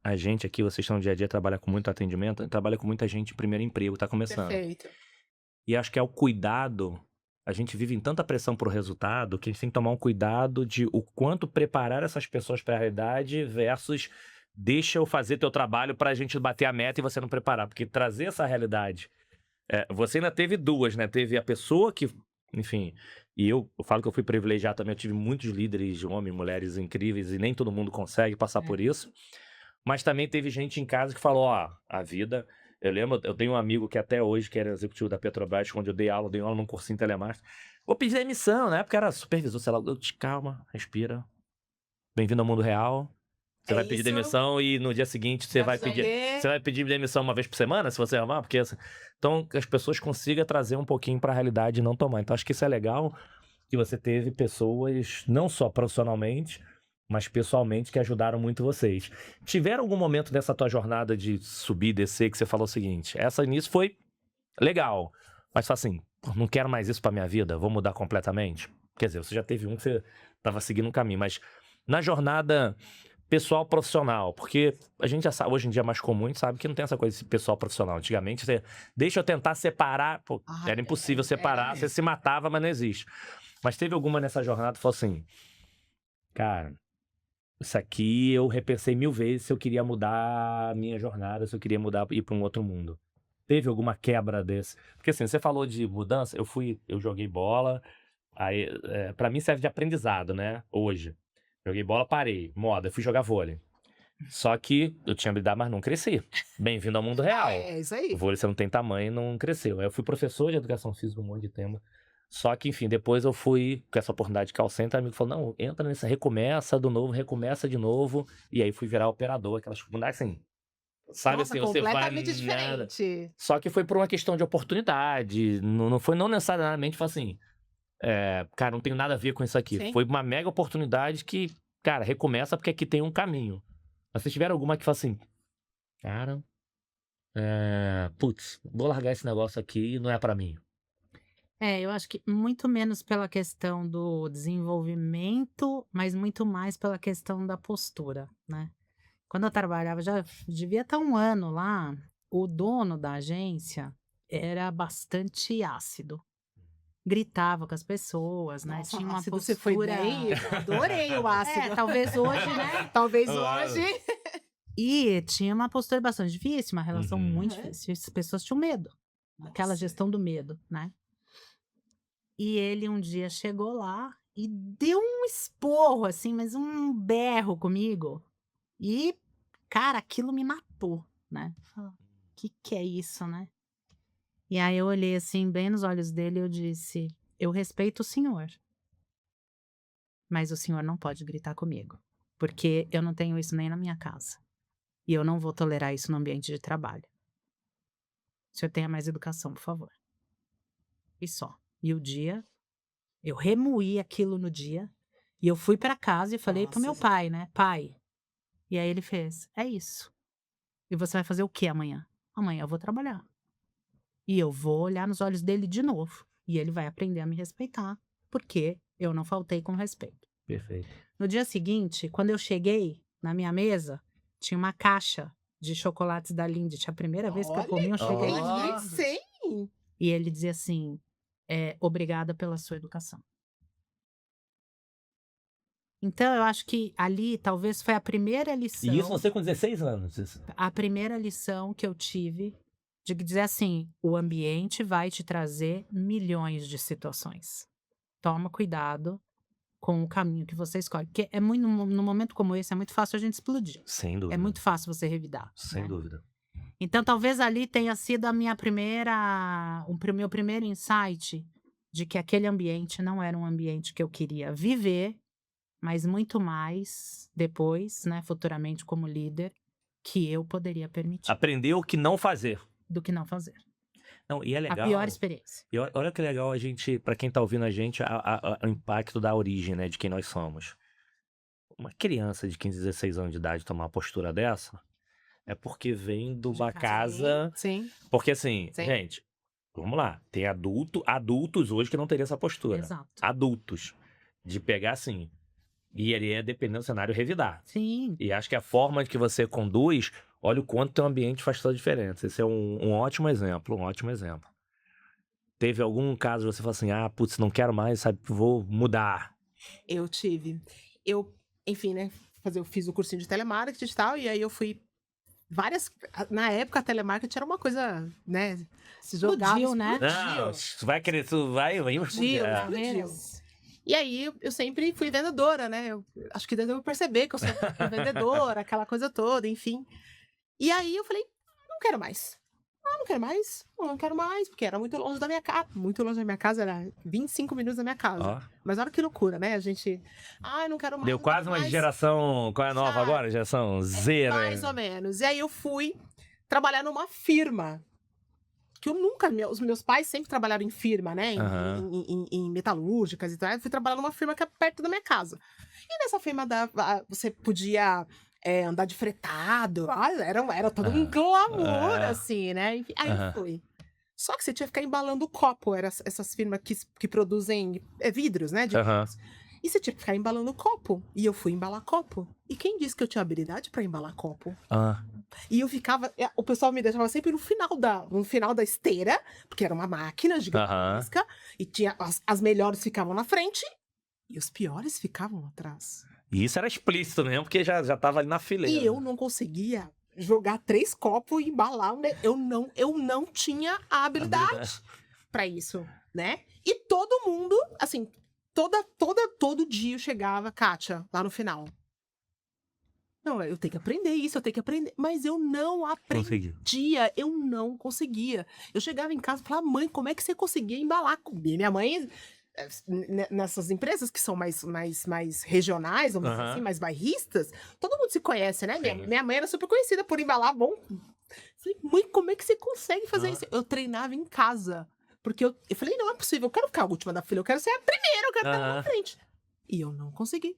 a gente aqui, vocês estão no dia a dia, trabalha com muito atendimento, trabalha com muita gente em primeiro emprego, tá começando. Perfeito. E acho que é o cuidado, a gente vive em tanta pressão pro resultado, que a gente tem que tomar um cuidado de o quanto preparar essas pessoas para a realidade versus deixa eu fazer teu trabalho pra gente bater a meta e você não preparar. Porque trazer essa realidade, você ainda teve duas, né? Teve a pessoa que, enfim, e eu falo que eu fui privilegiado também, eu tive muitos líderes, homens, mulheres incríveis, e nem todo mundo consegue passar por isso. Mas também teve gente em casa que falou, a vida... Eu lembro, eu tenho um amigo que até hoje, que era executivo da Petrobras, quando eu dei aula num cursinho telemarketing. Vou pedir demissão, na época era supervisor, sei lá, calma, respira. Bem-vindo ao mundo real. Você vai pedir isso. demissão e no dia seguinte você vai pedir demissão uma vez por semana, se você amar, porque então que as pessoas consigam trazer um pouquinho pra realidade e não tomar. Então acho que isso é legal, que você teve pessoas, não só profissionalmente, mas pessoalmente, que ajudaram muito vocês. Tiveram algum momento dessa tua jornada de subir e descer que você falou o seguinte, essa início foi legal, mas assim, não quero mais isso pra minha vida, vou mudar completamente? Quer dizer, você já teve um que você tava seguindo um caminho, mas na jornada pessoal profissional, porque a gente já sabe, hoje em dia é mais comum, a gente sabe que não tem essa coisa de pessoal profissional. Antigamente, você, deixa eu tentar separar, pô, era impossível separar, você se matava, mas não existe. Mas teve alguma nessa jornada que falou assim, cara, isso aqui eu repensei 1000 vezes se eu queria mudar a minha jornada, se eu queria mudar, ir para um outro mundo. Teve alguma quebra desse? Porque assim, você falou de mudança, eu joguei bola, aí pra mim serve de aprendizado, né, hoje. Joguei bola, parei, moda, fui jogar vôlei. Só que eu tinha habilidade, mas não cresci. Bem-vindo ao mundo real. É isso aí. O vôlei, você não tem tamanho, não cresceu. Aí eu fui professor de educação física um monte de tempo. Só que, enfim, depois eu fui com essa oportunidade de call center, amigo falou, não, entra nessa, recomeça do novo, recomeça de novo. E aí fui virar operador, aquelas oportunidades assim, sabe? Nossa, assim, você vai completamente nada. diferente. Só que foi por uma questão de oportunidade, não foi não necessariamente, foi assim, cara, não tenho nada a ver com isso aqui. Sim. Foi uma mega oportunidade que, cara, recomeça porque aqui tem um caminho. Mas vocês tiveram alguma que fala assim, cara, putz, vou largar esse negócio aqui e não é pra mim. Eu acho que muito menos pela questão do desenvolvimento, mas muito mais pela questão da postura, né? Quando eu trabalhava, já devia estar 1 ano lá, o dono da agência era bastante ácido. Gritava com as pessoas, né? Nossa, Tinha uma ácido, você foi postura. bem. Eu adorei o ácido. Talvez hoje, né? Talvez Claro. hoje. E tinha uma postura bastante difícil, uma relação Uhum. muito difícil. As pessoas tinham medo. Aquela Nossa. gestão do medo, né? E ele um dia chegou lá e deu um esporro, assim, mas um berro comigo. E, cara, aquilo me matou, né? O que é isso, né? E aí eu olhei assim, bem nos olhos dele e eu disse, eu respeito o senhor, mas o senhor não pode gritar comigo, porque eu não tenho isso nem na minha casa. E eu não vou tolerar isso no ambiente de trabalho. O senhor tenha mais educação, por favor. E só. E o dia, eu remoí aquilo no dia, e eu fui pra casa e falei pro meu Nossa. pai, né? Pai. E aí ele fez, é isso. E você vai fazer o que amanhã? Amanhã eu vou trabalhar. E eu vou olhar nos olhos dele de novo. E ele vai aprender a me respeitar, porque eu não faltei com respeito. Perfeito. No dia seguinte, quando eu cheguei na minha mesa, tinha uma caixa de chocolates da Lindt. A primeira vez que eu comi um chocolate. Olha. Sim. E ele dizia assim, obrigada pela sua educação. Então, eu acho que ali talvez foi a primeira lição. E isso você com 16 anos? Isso. A primeira lição que eu tive de dizer assim, o ambiente vai te trazer milhões de situações. Toma cuidado com o caminho que você escolhe. Porque no momento como esse, é muito fácil a gente explodir. Sem dúvida. É muito fácil você revidar. Sem né? dúvida. Então, talvez ali tenha sido o meu primeiro insight de que aquele ambiente não era um ambiente que eu queria viver, mas muito mais depois, né, futuramente como líder, que eu poderia permitir Aprender o que não fazer. do que não fazer. Não, e é legal. A pior experiência. E olha que legal a gente, pra quem tá ouvindo a gente, o impacto da origem, né, de quem nós somos. Uma criança de 15, 16 anos de idade tomar uma postura dessa, é porque vem de uma casa. Sim. Porque assim, Sim. gente, vamos lá. Tem adultos hoje que não teriam essa postura. Exato. Adultos. De pegar assim. E ele dependendo do cenário, revidar. Sim. E acho que a forma que você conduz, olha o quanto teu ambiente faz toda a diferença. Esse é um ótimo exemplo, um ótimo exemplo. Teve algum caso que você falou assim, putz, não quero mais, sabe, vou mudar. Eu tive. Enfim, né? Eu fiz o cursinho de telemarketing e tal, e aí eu fui na época, a telemarketing era uma coisa, né? Se jogava. Explodiu, né? Não, tu vai querer, tu vai Explodiu, É. explodiu. E aí, eu sempre fui vendedora, né? Eu acho que deu pra perceber que eu sou vendedora, aquela coisa toda, enfim. E aí, eu falei, não quero mais. Não quero mais. Não quero mais, porque era muito longe da minha casa. Muito longe da minha casa, era 25 minutos da minha casa. Ó, Mas olha que loucura, né? A gente... não quero mais. deu não quase quero uma mais. geração, qual é a nova Sabe? agora? Geração Z, né? Mais ou menos. E aí, eu fui trabalhar numa firma. Que eu nunca... Os meus pais sempre trabalharam em firma, né? Aham. Em metalúrgicas e tal. Eu fui trabalhar numa firma que é perto da minha casa. E nessa firma você podia andar de fretado. Era todo um glamour, assim, né? Enfim, aí eu fui. Só que você tinha que ficar embalando o copo. Era essas firmas que produzem vidros, né? Aham. E você tinha que ficar embalando copo. E eu fui embalar copo. E quem disse que eu tinha habilidade pra embalar copo? Ah, E eu ficava. O pessoal me deixava sempre no final da esteira, porque era uma máquina gigantesca. E tinha, as melhores ficavam na frente e os piores ficavam atrás. e isso era explícito mesmo, porque já tava ali na fileira. E eu não conseguia jogar 3 copos e embalar. Eu não tinha a habilidade pra isso, né? E todo mundo, assim, todo dia eu chegava, Kátia, lá no final. Não, eu tenho que aprender isso, eu tenho que aprender. Mas eu não aprendia, eu não conseguia. Eu chegava em casa e falava, mãe, como é que você conseguia embalar? E minha mãe, nessas empresas que são mais regionais, vamos dizer assim, mais bairristas, todo mundo se conhece, né? Minha mãe era super conhecida por embalar bom. Falei, mãe, como é que você consegue fazer isso? Eu treinava em casa. Porque eu falei, não é possível, eu quero ficar a última da fila, eu quero ser a primeira, eu quero estar lá na frente. E eu não consegui.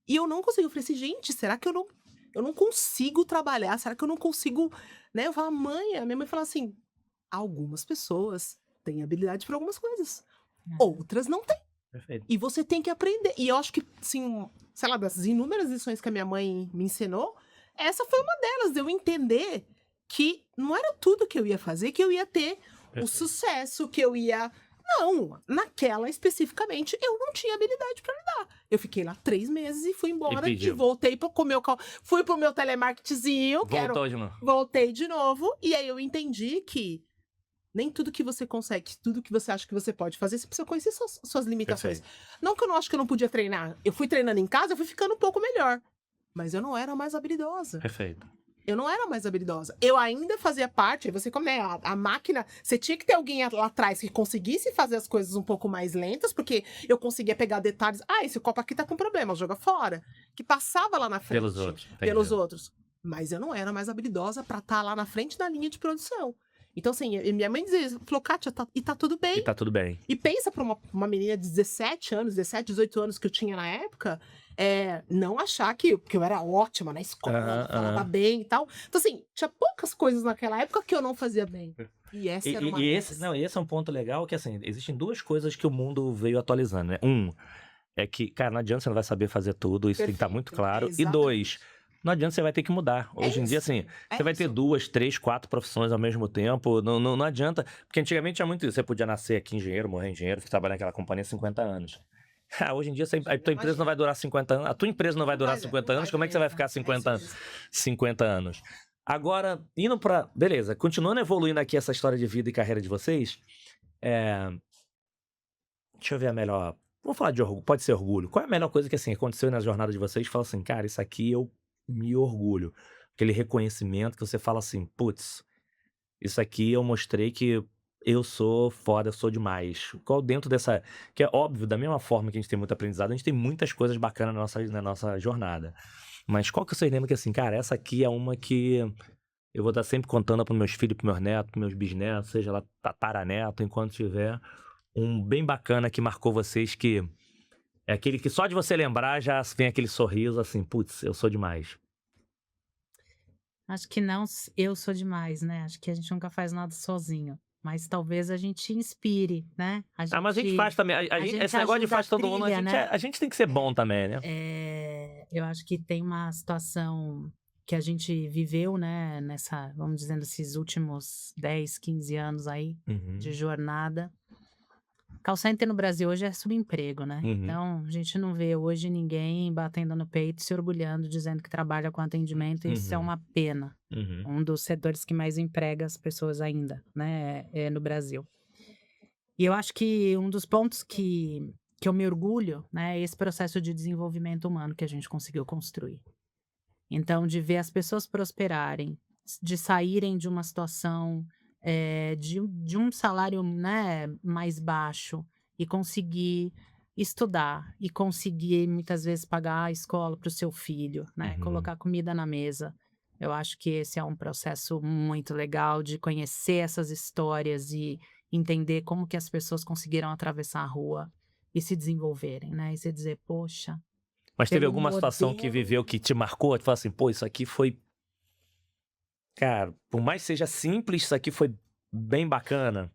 Eu falei assim, gente, será que eu não consigo trabalhar? Será que eu não consigo, né? Eu falo, mãe, a minha mãe fala assim, algumas pessoas têm habilidade para algumas coisas, outras não têm. Perfeito. E você tem que aprender. E eu acho que, assim, sei lá, das inúmeras lições que a minha mãe me ensinou, essa foi uma delas, de eu entender que não era tudo que eu ia fazer, que eu ia ter o sucesso, que eu ia... Não, naquela especificamente, eu não tinha habilidade pra lidar. Eu fiquei lá 3 meses e fui embora e voltei pra comer fui pro meu telemarketingzinho. Voltei de novo. E aí eu entendi que nem tudo que você consegue, tudo que você acha que você pode fazer, você precisa conhecer suas limitações. Perfeito. Não que eu não acho que eu não podia treinar. Eu fui treinando em casa, eu fui ficando um pouco melhor. Mas eu não era mais habilidosa. Perfeito. Eu não era mais habilidosa. Eu ainda fazia parte, você como é a máquina, você tinha que ter alguém lá atrás que conseguisse fazer as coisas um pouco mais lentas, porque eu conseguia pegar detalhes. Esse copo aqui tá com problema, joga fora. Que passava lá na frente. Pelos outros. Mas eu não era mais habilidosa pra estar lá na frente da linha de produção. Então, assim, minha mãe dizia, falou, Kátia, e tá tudo bem. E tá tudo bem. E pensa pra uma menina de 17, 18 anos que eu tinha na época, não achar que eu era ótima na escola, falava bem e tal. Então, assim, tinha poucas coisas naquela época que eu não fazia bem. E essa era uma esse é um ponto legal, que assim, existem 2 coisas que o mundo veio atualizando, né? É que, cara, não adianta, você não vai saber fazer tudo, isso tem que estar muito claro. E 2, não adianta, você vai ter que mudar. Hoje em dia, assim, você vai ter 2, 3, 4 profissões ao mesmo tempo, não adianta. Porque antigamente tinha muito isso, você podia nascer aqui engenheiro, morrer engenheiro, trabalhar naquela companhia 50 anos. Hoje em dia, a tua empresa não vai durar 50 anos, a tua empresa não vai durar 50 anos, como é que você vai ficar 50 anos? Agora, indo pra... Beleza, continuando evoluindo aqui essa história de vida e carreira de vocês, deixa eu ver a melhor... Vamos falar de orgulho, pode ser orgulho. Qual é a melhor coisa que, assim, aconteceu na jornada de vocês? Fala assim, cara, isso aqui eu me orgulho. Aquele reconhecimento que você fala assim, putz, isso aqui eu mostrei que eu sou foda, eu sou demais. Qual dentro dessa... Que é óbvio, da mesma forma que a gente tem muito aprendizado, a gente tem muitas coisas bacanas na nossa jornada. Mas qual que vocês lembram que assim, cara, essa aqui é uma que eu vou estar sempre contando para meus filhos, para meus netos, para meus bisnetos, seja lá tataraneto, enquanto tiver. Um bem bacana que marcou vocês, que é aquele que só de você lembrar já vem aquele sorriso assim, putz, eu sou demais. Acho que não, eu sou demais, né? Acho que a gente nunca faz nada sozinho. Mas talvez a gente inspire, né? Mas a gente faz também. Esse negócio de faz todo mundo, a gente tem que ser bom também, né? Eu acho que tem uma situação que a gente viveu, né? Nessa, vamos dizendo, esses últimos 10, 15 anos aí de jornada. Call center no Brasil hoje é subemprego, né? Então, a gente não vê hoje ninguém batendo no peito, se orgulhando, dizendo que trabalha com atendimento. Isso é uma pena. Um dos setores que mais emprega as pessoas ainda, né? No Brasil. E eu acho que um dos pontos que eu me orgulho, né? É esse processo de desenvolvimento humano que a gente conseguiu construir. Então, de ver as pessoas prosperarem, de saírem de uma situação... de um salário, né, mais baixo e conseguir estudar e conseguir muitas vezes pagar a escola para o seu filho, né, colocar comida na mesa. Eu acho que esse é um processo muito legal de conhecer essas histórias e entender como que as pessoas conseguiram atravessar a rua e se desenvolverem, né, e você dizer, poxa... Mas teve alguma situação que viveu que te marcou? Tu fala assim, pô, isso aqui foi... Cara, por mais que seja simples, isso aqui foi bem bacana.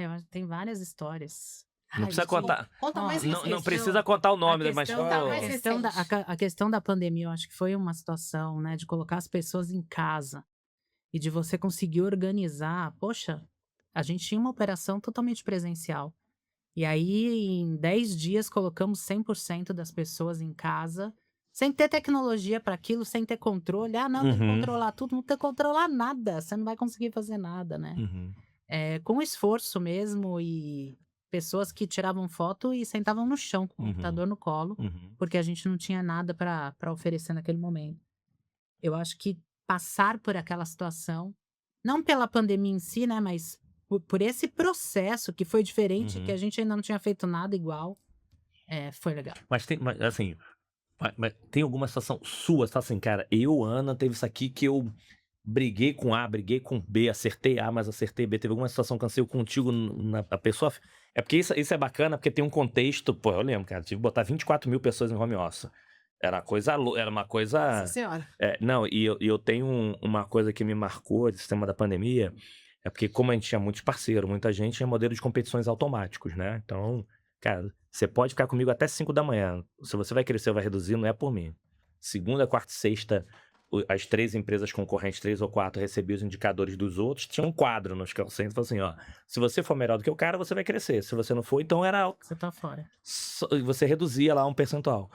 Eu acho que tem várias histórias. Não precisa gente, contar. Conta mais Não, recente. não precisa contar o nome, mas questão, Tá, oh, mas a questão da pandemia, eu acho que foi uma situação, né, de colocar as pessoas em casa e de você conseguir organizar. Poxa, a gente tinha uma operação totalmente presencial. E aí, em 10 dias, colocamos 100% das pessoas em casa, sem ter tecnologia para aquilo, sem ter controle. Ah, não, tem que Uhum. controlar tudo, não tem que controlar nada, você não vai conseguir fazer nada, né? Uhum. Com esforço mesmo e pessoas que tiravam foto e sentavam no chão com o Uhum. computador no colo, Uhum. porque a gente não tinha nada para oferecer naquele momento. Eu acho que passar por aquela situação, não pela pandemia em si, né, mas por esse processo que foi diferente, que Uhum. a gente ainda não tinha feito nada igual, foi legal. Mas tem, assim, mas tem alguma situação sua, tá assim, cara, Ana, teve isso aqui que eu briguei com A, briguei com B, acertei A, mas acertei B. Teve alguma situação que aconteceu contigo a pessoa. É porque isso é bacana, porque tem um contexto. Pô, eu lembro, cara, tive que botar 24 mil pessoas em home office. Era uma coisa. Nossa senhora. Não, e eu tenho uma coisa que me marcou do sistema da pandemia. É porque, como a gente tinha muitos parceiros, muita gente, é modelo de competições automáticos, né? Então, cara, você pode ficar comigo até 5 da manhã. Se você vai crescer ou vai reduzir, não é por mim. Segunda, quarta e sexta, as 3 empresas concorrentes, 3 ou 4, recebiam os indicadores dos outros, tinha um quadro nos call centers, falou assim, ó, se você for melhor do que o cara, você vai crescer. Se você não for, então era... Você tá fora. Você reduzia lá um percentual.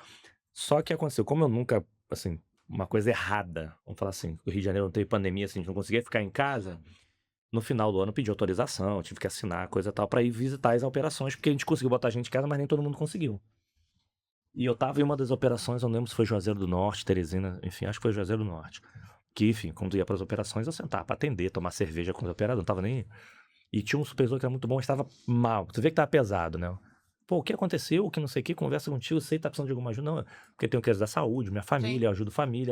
Só que aconteceu, como eu nunca, assim, uma coisa errada, vamos falar assim, o Rio de Janeiro não teve pandemia, assim, a gente não conseguia ficar em casa, no final do ano pedi autorização, tive que assinar, coisa e tal, pra ir visitar as operações, porque a gente conseguiu botar gente em casa, mas nem todo mundo conseguiu. E eu tava em uma das operações, eu não lembro se foi Juazeiro do Norte, Teresina, enfim, acho que foi Juazeiro do Norte. Que, enfim, quando ia pras operações, eu sentava pra atender, tomar cerveja com os operadores, não tava nem... E tinha um supervisor que era muito bom, mas tava mal. Tu vê que tava pesado, né? Pô, o que aconteceu? O que não sei o que? Conversa contigo, sei que tá precisando de alguma ajuda. Não, porque eu tenho que ajudar a saúde, minha família, eu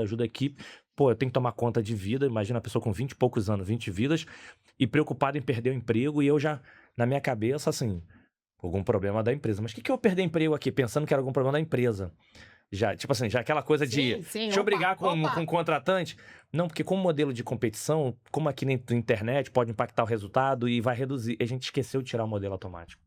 ajudo a equipe. Pô, eu tenho que tomar conta de vida. Imagina a pessoa com 20 e poucos anos, 20 vidas, e preocupada em perder o emprego, e eu já, na minha cabeça, assim, algum problema da empresa. Mas o que eu perder emprego aqui, pensando que era algum problema da empresa? Já, tipo assim, já aquela coisa de... Sim, Deixa eu opa, brigar com opa. o contratante. Não, porque como modelo de competição, como aqui na internet, pode impactar o resultado e vai reduzir. A gente esqueceu de tirar o modelo automático.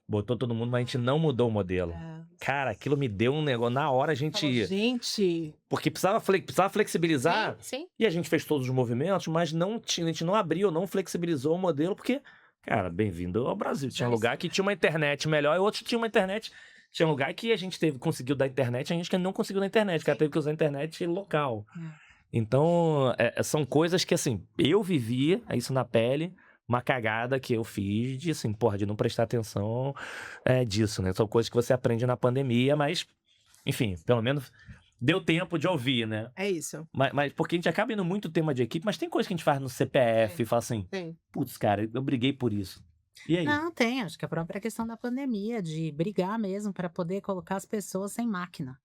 Botou todo mundo, mas a gente não mudou o modelo. Cara, aquilo me deu um negócio. Na hora a gente... Falou, gente. Porque precisava flexibilizar. Sim. E a gente fez todos os movimentos, mas não tinha, a gente não abriu, não flexibilizou o modelo, porque, cara, bem-vindo ao Brasil. Tinha lugar que tinha uma internet melhor e outros tinham uma internet... Tinha lugar que a gente conseguiu dar internet, a gente que não conseguiu na internet, que teve que usar a internet local. Então, são coisas que, assim, eu vivia isso na pele, uma cagada que eu fiz de, assim, porra, de não prestar atenção disso, né? São coisas que você aprende na pandemia, mas, enfim, pelo menos deu tempo de ouvir, né? É isso. Mas porque a gente acaba indo muito tema de equipe, mas tem coisa que a gente faz no CPF e fala assim, putz, cara, eu briguei por isso. E aí? Não, tem, acho que a própria questão da pandemia, de brigar mesmo para poder colocar as pessoas sem máquina.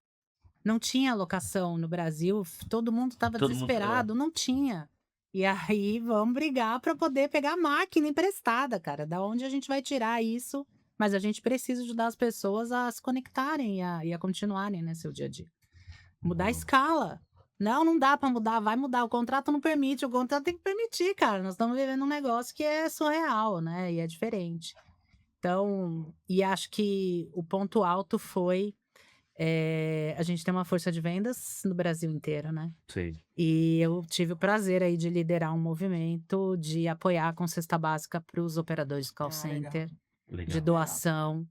Não tinha locação no Brasil, todo mundo estava desesperado, não tinha. E aí vamos brigar para poder pegar máquina emprestada, cara. Da onde a gente vai tirar isso? Mas a gente precisa ajudar as pessoas a se conectarem e a continuarem, né, seu dia a dia. Mudar a escala. Não dá para mudar, vai mudar. O contrato não permite, o contrato tem que permitir, cara. Nós estamos vivendo um negócio que é surreal, né? E é diferente. Então, e acho que o ponto alto foi a gente tem uma força de vendas no Brasil inteiro, né? Sim. E eu tive o prazer aí de liderar um movimento de apoiar com cesta básica para os operadores de call center, de doação,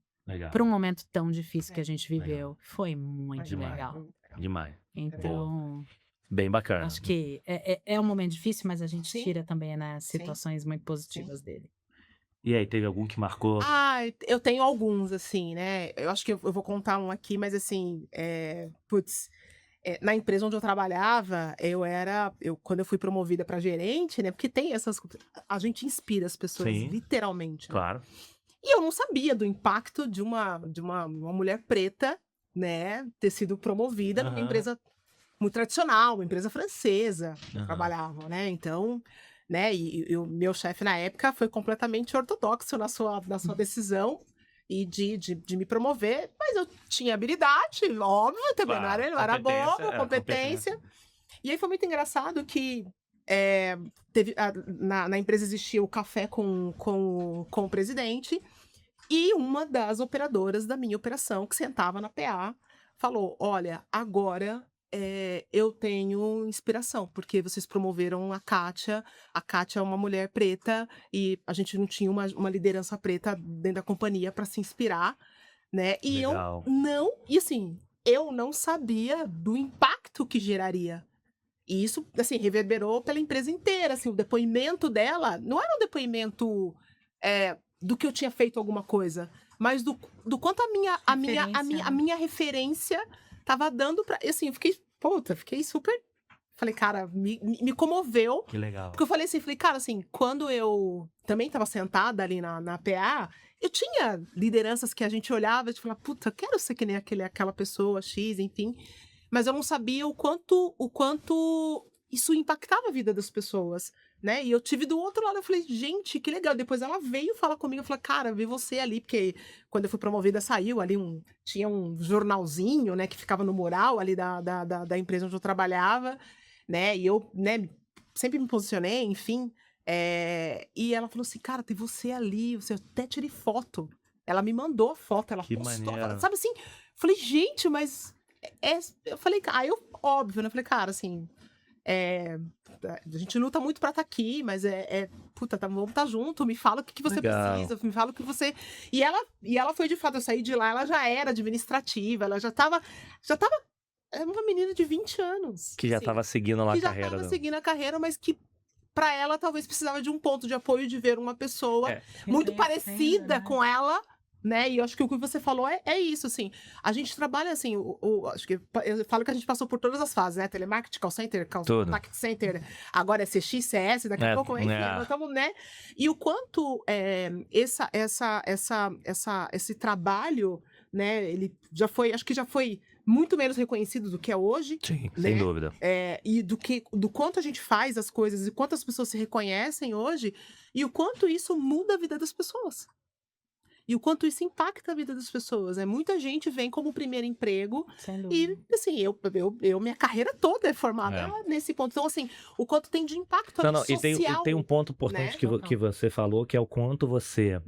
para um momento tão difícil que a gente viveu. Foi muito legal. Demais. Então, bem bacana. acho que é um momento difícil, mas a gente tira também, né, situações muito positivas dele. E aí, teve algum que marcou? Eu tenho alguns, assim, né? Eu acho que eu vou contar um aqui, mas assim, na empresa onde eu trabalhava, quando eu fui promovida para gerente, né? Porque tem essas... A gente inspira as pessoas, literalmente. Né? Claro. E eu não sabia do impacto de uma mulher preta, né? Ter sido promovida numa empresa muito tradicional, uma empresa francesa, trabalhavam, né? Então... Né? E o meu chefe na época foi completamente ortodoxo na sua decisão e de me promover, mas eu tinha habilidade, óbvio, também não era boa, competência. E aí foi muito engraçado que na empresa existia o café com o presidente, E uma das operadoras da minha operação, que sentava na PA, falou: olha, agora eu tenho inspiração, porque vocês promoveram a Kátia. A Kátia é uma mulher preta e a gente não tinha uma liderança preta dentro da companhia para se inspirar, né? E Legal. e assim, eu não sabia do impacto que geraria. E isso, assim, reverberou pela empresa inteira, assim, o depoimento dela não era um depoimento do que eu tinha feito alguma coisa, mas do quanto a minha referência tava dando pra... Assim, eu fiquei super... Falei, cara, me comoveu. Que legal. Porque eu falei assim, cara, assim, quando eu também tava sentada ali na PA, eu tinha lideranças que a gente olhava e falava, puta, eu quero ser que nem aquela pessoa X, enfim. Mas eu não sabia o quanto isso impactava a vida das pessoas, né? E eu tive do outro lado, eu falei, gente, que legal. Depois ela veio falar comigo, eu falei, cara, vi você ali, porque quando eu fui promovida, saiu ali tinha um jornalzinho, né, que ficava no mural ali da empresa onde eu trabalhava, né? E eu, né, sempre me posicionei, enfim. E ela falou assim, cara, tem você ali, eu até tirei foto. Ela me mandou a foto, ela Que postou, maneiro. sabe assim? Eu falei, gente, mas... eu falei, óbvio, né? Eu falei, cara, assim, a gente luta muito pra estar aqui, mas puta, vamos estar junto, me fala o que você Legal. precisa, me fala o que você... E ela foi, de fato, eu saí de lá, ela já era administrativa, ela já tava era uma menina de 20 anos. Que já assim, tava seguindo lá a que já carreira. tava dela. seguindo a carreira, mas que pra ela talvez precisava de um ponto de apoio, de ver uma pessoa muito Reconhecendo, parecida né? com ela, né? E eu acho que o que você falou é isso, assim. A gente trabalha assim, acho que eu falo que a gente passou por todas as fases, né? Telemarketing, call center, Tudo. contact center, agora é CX, CS, daqui a pouco, enfim, nós estamos, né? E o quanto esse trabalho, né? Ele acho que já foi muito menos reconhecido do que é hoje. Sim, né? sem dúvida. E do quanto a gente faz as coisas e quantas pessoas se reconhecem hoje e o quanto isso muda a vida das pessoas. E o quanto isso impacta a vida das pessoas. Muita gente vem como primeiro emprego Sem e, dúvida. assim, minha carreira toda é formada nesse ponto. Então, assim, o quanto tem de impacto ali E social. tem um ponto importante né? que você falou, que é o quanto você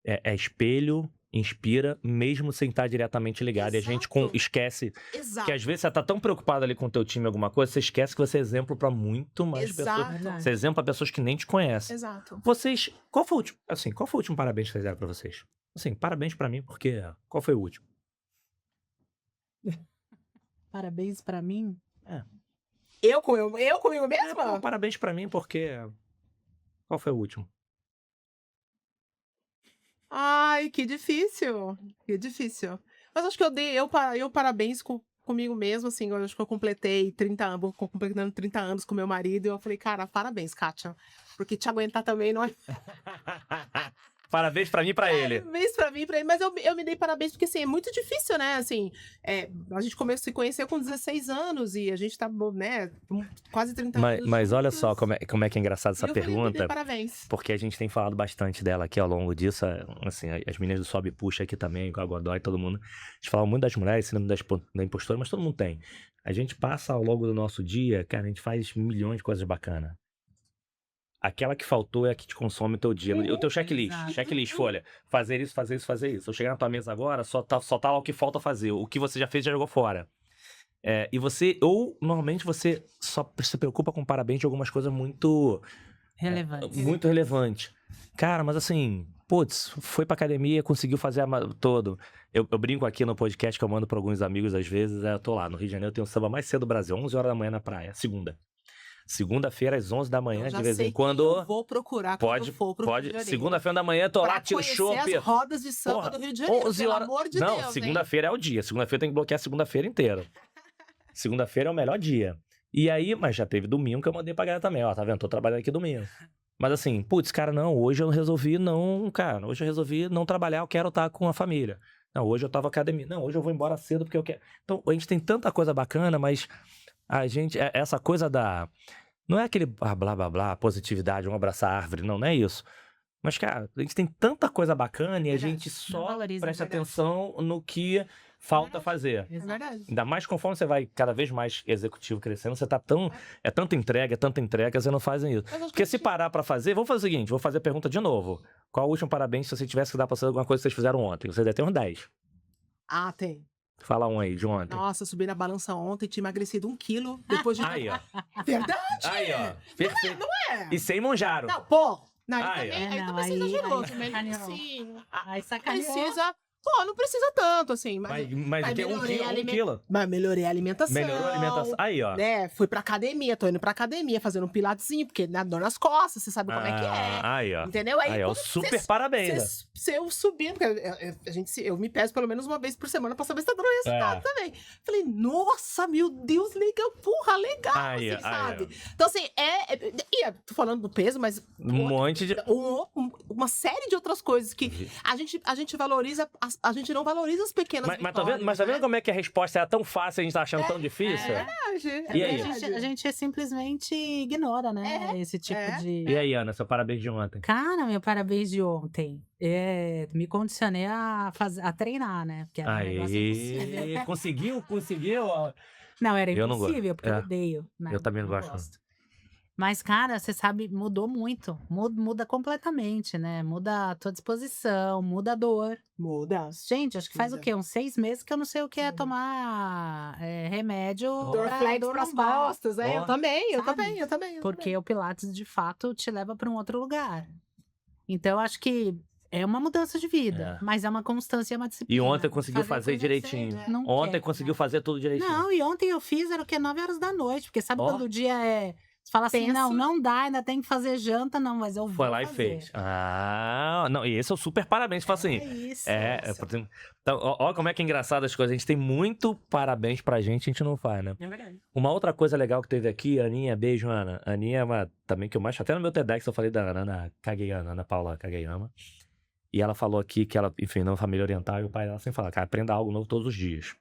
é espelho, inspira, mesmo sem estar diretamente ligado. E a gente Exato. esquece Exato. que às vezes você tá tão preocupado ali com o teu time, alguma coisa, você esquece que você é exemplo pra muito mais pessoas. Exato. Você é exemplo pra pessoas que nem te conhecem. Exato. Vocês, qual foi o último parabéns que vocês deram pra vocês? Assim, parabéns pra mim, porque qual foi o último? Parabéns pra mim. Eu comigo mesma? Parabéns pra mim, porque qual foi o último? Ai, que difícil. Que difícil. Mas acho que eu dei parabéns comigo mesmo, assim, eu acho que eu completei 30 anos, vou completando 30 anos com meu marido, e eu falei, cara, parabéns, Kátia, porque te aguentar também não é... Parabéns pra mim e pra ele. Parabéns pra mim e pra ele, mas eu me dei parabéns porque, assim, é muito difícil, né, assim, a gente começou a se conhecer com 16 anos e a gente tá, né, quase 30 anos Mas olha juntos. só como é que é engraçado essa E eu falei, me pergunta. dei parabéns. Porque a gente tem falado bastante dela aqui ao longo disso. Assim, as meninas do Sobe e Puxa aqui também, com a Godoy, todo mundo. A gente fala muito das mulheres, síndrome da impostora, mas todo mundo tem. A gente passa ao longo do nosso dia, cara, a gente faz milhões de coisas bacanas. Aquela que faltou é a que te consome o teu dia. O teu checklist. Exato. Checklist, folha. Fazer isso, fazer isso, fazer isso. Eu chegar na tua mesa agora, só tá lá o que falta fazer. O que você já fez, já jogou fora. E você, ou normalmente você só se preocupa com parabéns de algumas coisas muito... Relevante. Muito relevante. Cara, mas assim, putz, foi pra academia, conseguiu fazer todo. Eu brinco aqui no podcast que eu mando pra alguns amigos às vezes. Eu tô lá no Rio de Janeiro, eu tenho o samba mais cedo do Brasil, 11 horas da manhã na praia, Segunda-feira, às 11 da manhã, de vez em quando. Eu vou procurar quando eu for pro Rio de Janeiro. Segunda-feira da manhã, tô lá, tiro chopp. As rodas de samba do Rio de Janeiro, 11 pelo horas. amor de Não, Deus, segunda-feira é o dia. Segunda-feira tem que bloquear a segunda-feira inteira. Segunda-feira é o melhor dia. E aí, mas já teve domingo que eu mandei pra galera também. Ó, tá vendo? Tô trabalhando aqui domingo. Mas assim, putz, cara, não, hoje eu resolvi não trabalhar, eu quero estar com a família. Não, hoje eu tava academia. Não, hoje eu vou embora cedo porque eu quero. Então, a gente tem tanta coisa bacana, mas a gente, essa coisa não é aquele blá blá blá, positividade, um abraçar a árvore, não é isso. Mas, cara, a gente tem tanta coisa bacana e a gente só valoriza, presta verdade. atenção no que falta fazer. É verdade. Ainda mais conforme você vai cada vez mais executivo crescendo, você tá tão... É tanta entrega, vocês não fazem isso. Mas acho Porque que se parar pra fazer... Vamos fazer o seguinte, vou fazer a pergunta de novo. Qual o último parabéns se você tivesse que dar pra fazer alguma coisa que vocês fizeram ontem? Você deve ter uns 10. Ah, tem. Fala um aí, de ontem. Nossa, eu subi na balança ontem, tinha emagrecido 1 quilo depois de... Aí, ó. Verdade! Aí, ó. Perfeito. É. E sem Monjaro. Não, pô! Não, Aí, aí também, ó. aí Não, também você aí- exagerou aí também. sacaneou. Sim. Aí sacaneou. Precisa... Pô, não precisa tanto, assim. Mas Mas o quê? melhorei a 1 quilo? Mas melhorei a alimentação. Melhorou a alimentação. Aí, ó. Né? Fui pra academia, tô indo pra academia, fazendo um pilatezinho, porque na dor nas costas, você sabe como é que é. Aí, ó. Entendeu? Aí, ó. quando Super você- parabéns. Se eu subir, porque eu me peso pelo menos uma vez por semana pra saber se tá dando resultado também. Falei, nossa, meu Deus, legal, porra, legal, Aí, assim, aí, sabe? Então, assim, tô falando do peso, mas Um monte de... uma série de outras coisas que a gente valoriza, a gente não valoriza as pequenas Mas tá vitórias, vendo, né? como é que a resposta é tão fácil e a gente tá achando tão difícil? Verdade, E aí? A gente simplesmente ignora, né? Esse tipo de... E aí, Ana, seu parabéns de ontem? Cara, meu parabéns de ontem. Me condicionei a treinar, né? Porque era um negócio impossível. Aí, conseguiu. Não, era Eu não gosto. impossível, porque eu É. odeio. Né? Eu também não gosto. Mas, cara, você sabe, mudou muito. Muda completamente, né? Muda a tua disposição, muda a dor. Muda. Gente, acho que faz o Muda. quê? Uns 6 meses que eu não sei o que é tomar remédio pra Dorflex dor pras lombar. costas, é? Ó. Eu também, eu Sabe? também, eu também. Porque o Pilates, de fato, te leva para um outro lugar. Então, eu acho que é uma mudança de vida, É. mas é uma constância, é uma disciplina. E ontem conseguiu fazer coisa direitinho. certa. Não Ontem quer, conseguiu né? fazer tudo direitinho. Não, e ontem eu fiz, era o quê? 9 horas da noite. Porque sabe Ó. quando o dia é... Você fala assim, Tenso. não dá, ainda tem que fazer janta. Não, mas eu vou Foi lá e fazer. fez. Ah, não, e esse é o super parabéns. Fala assim, É isso. então, ó como é que é engraçado as coisas. A gente tem muito parabéns pra gente, a gente não faz, né? É verdade. Uma outra coisa legal que teve aqui, Aninha, beijo, Ana. Aninha é uma também que eu mais... Até no meu TEDx eu falei da Ana Kageyama, Ana Paula Kageyama. E ela falou aqui que ela, enfim, na família oriental, e o pai dela sempre fala, cara, aprenda algo novo todos os dias.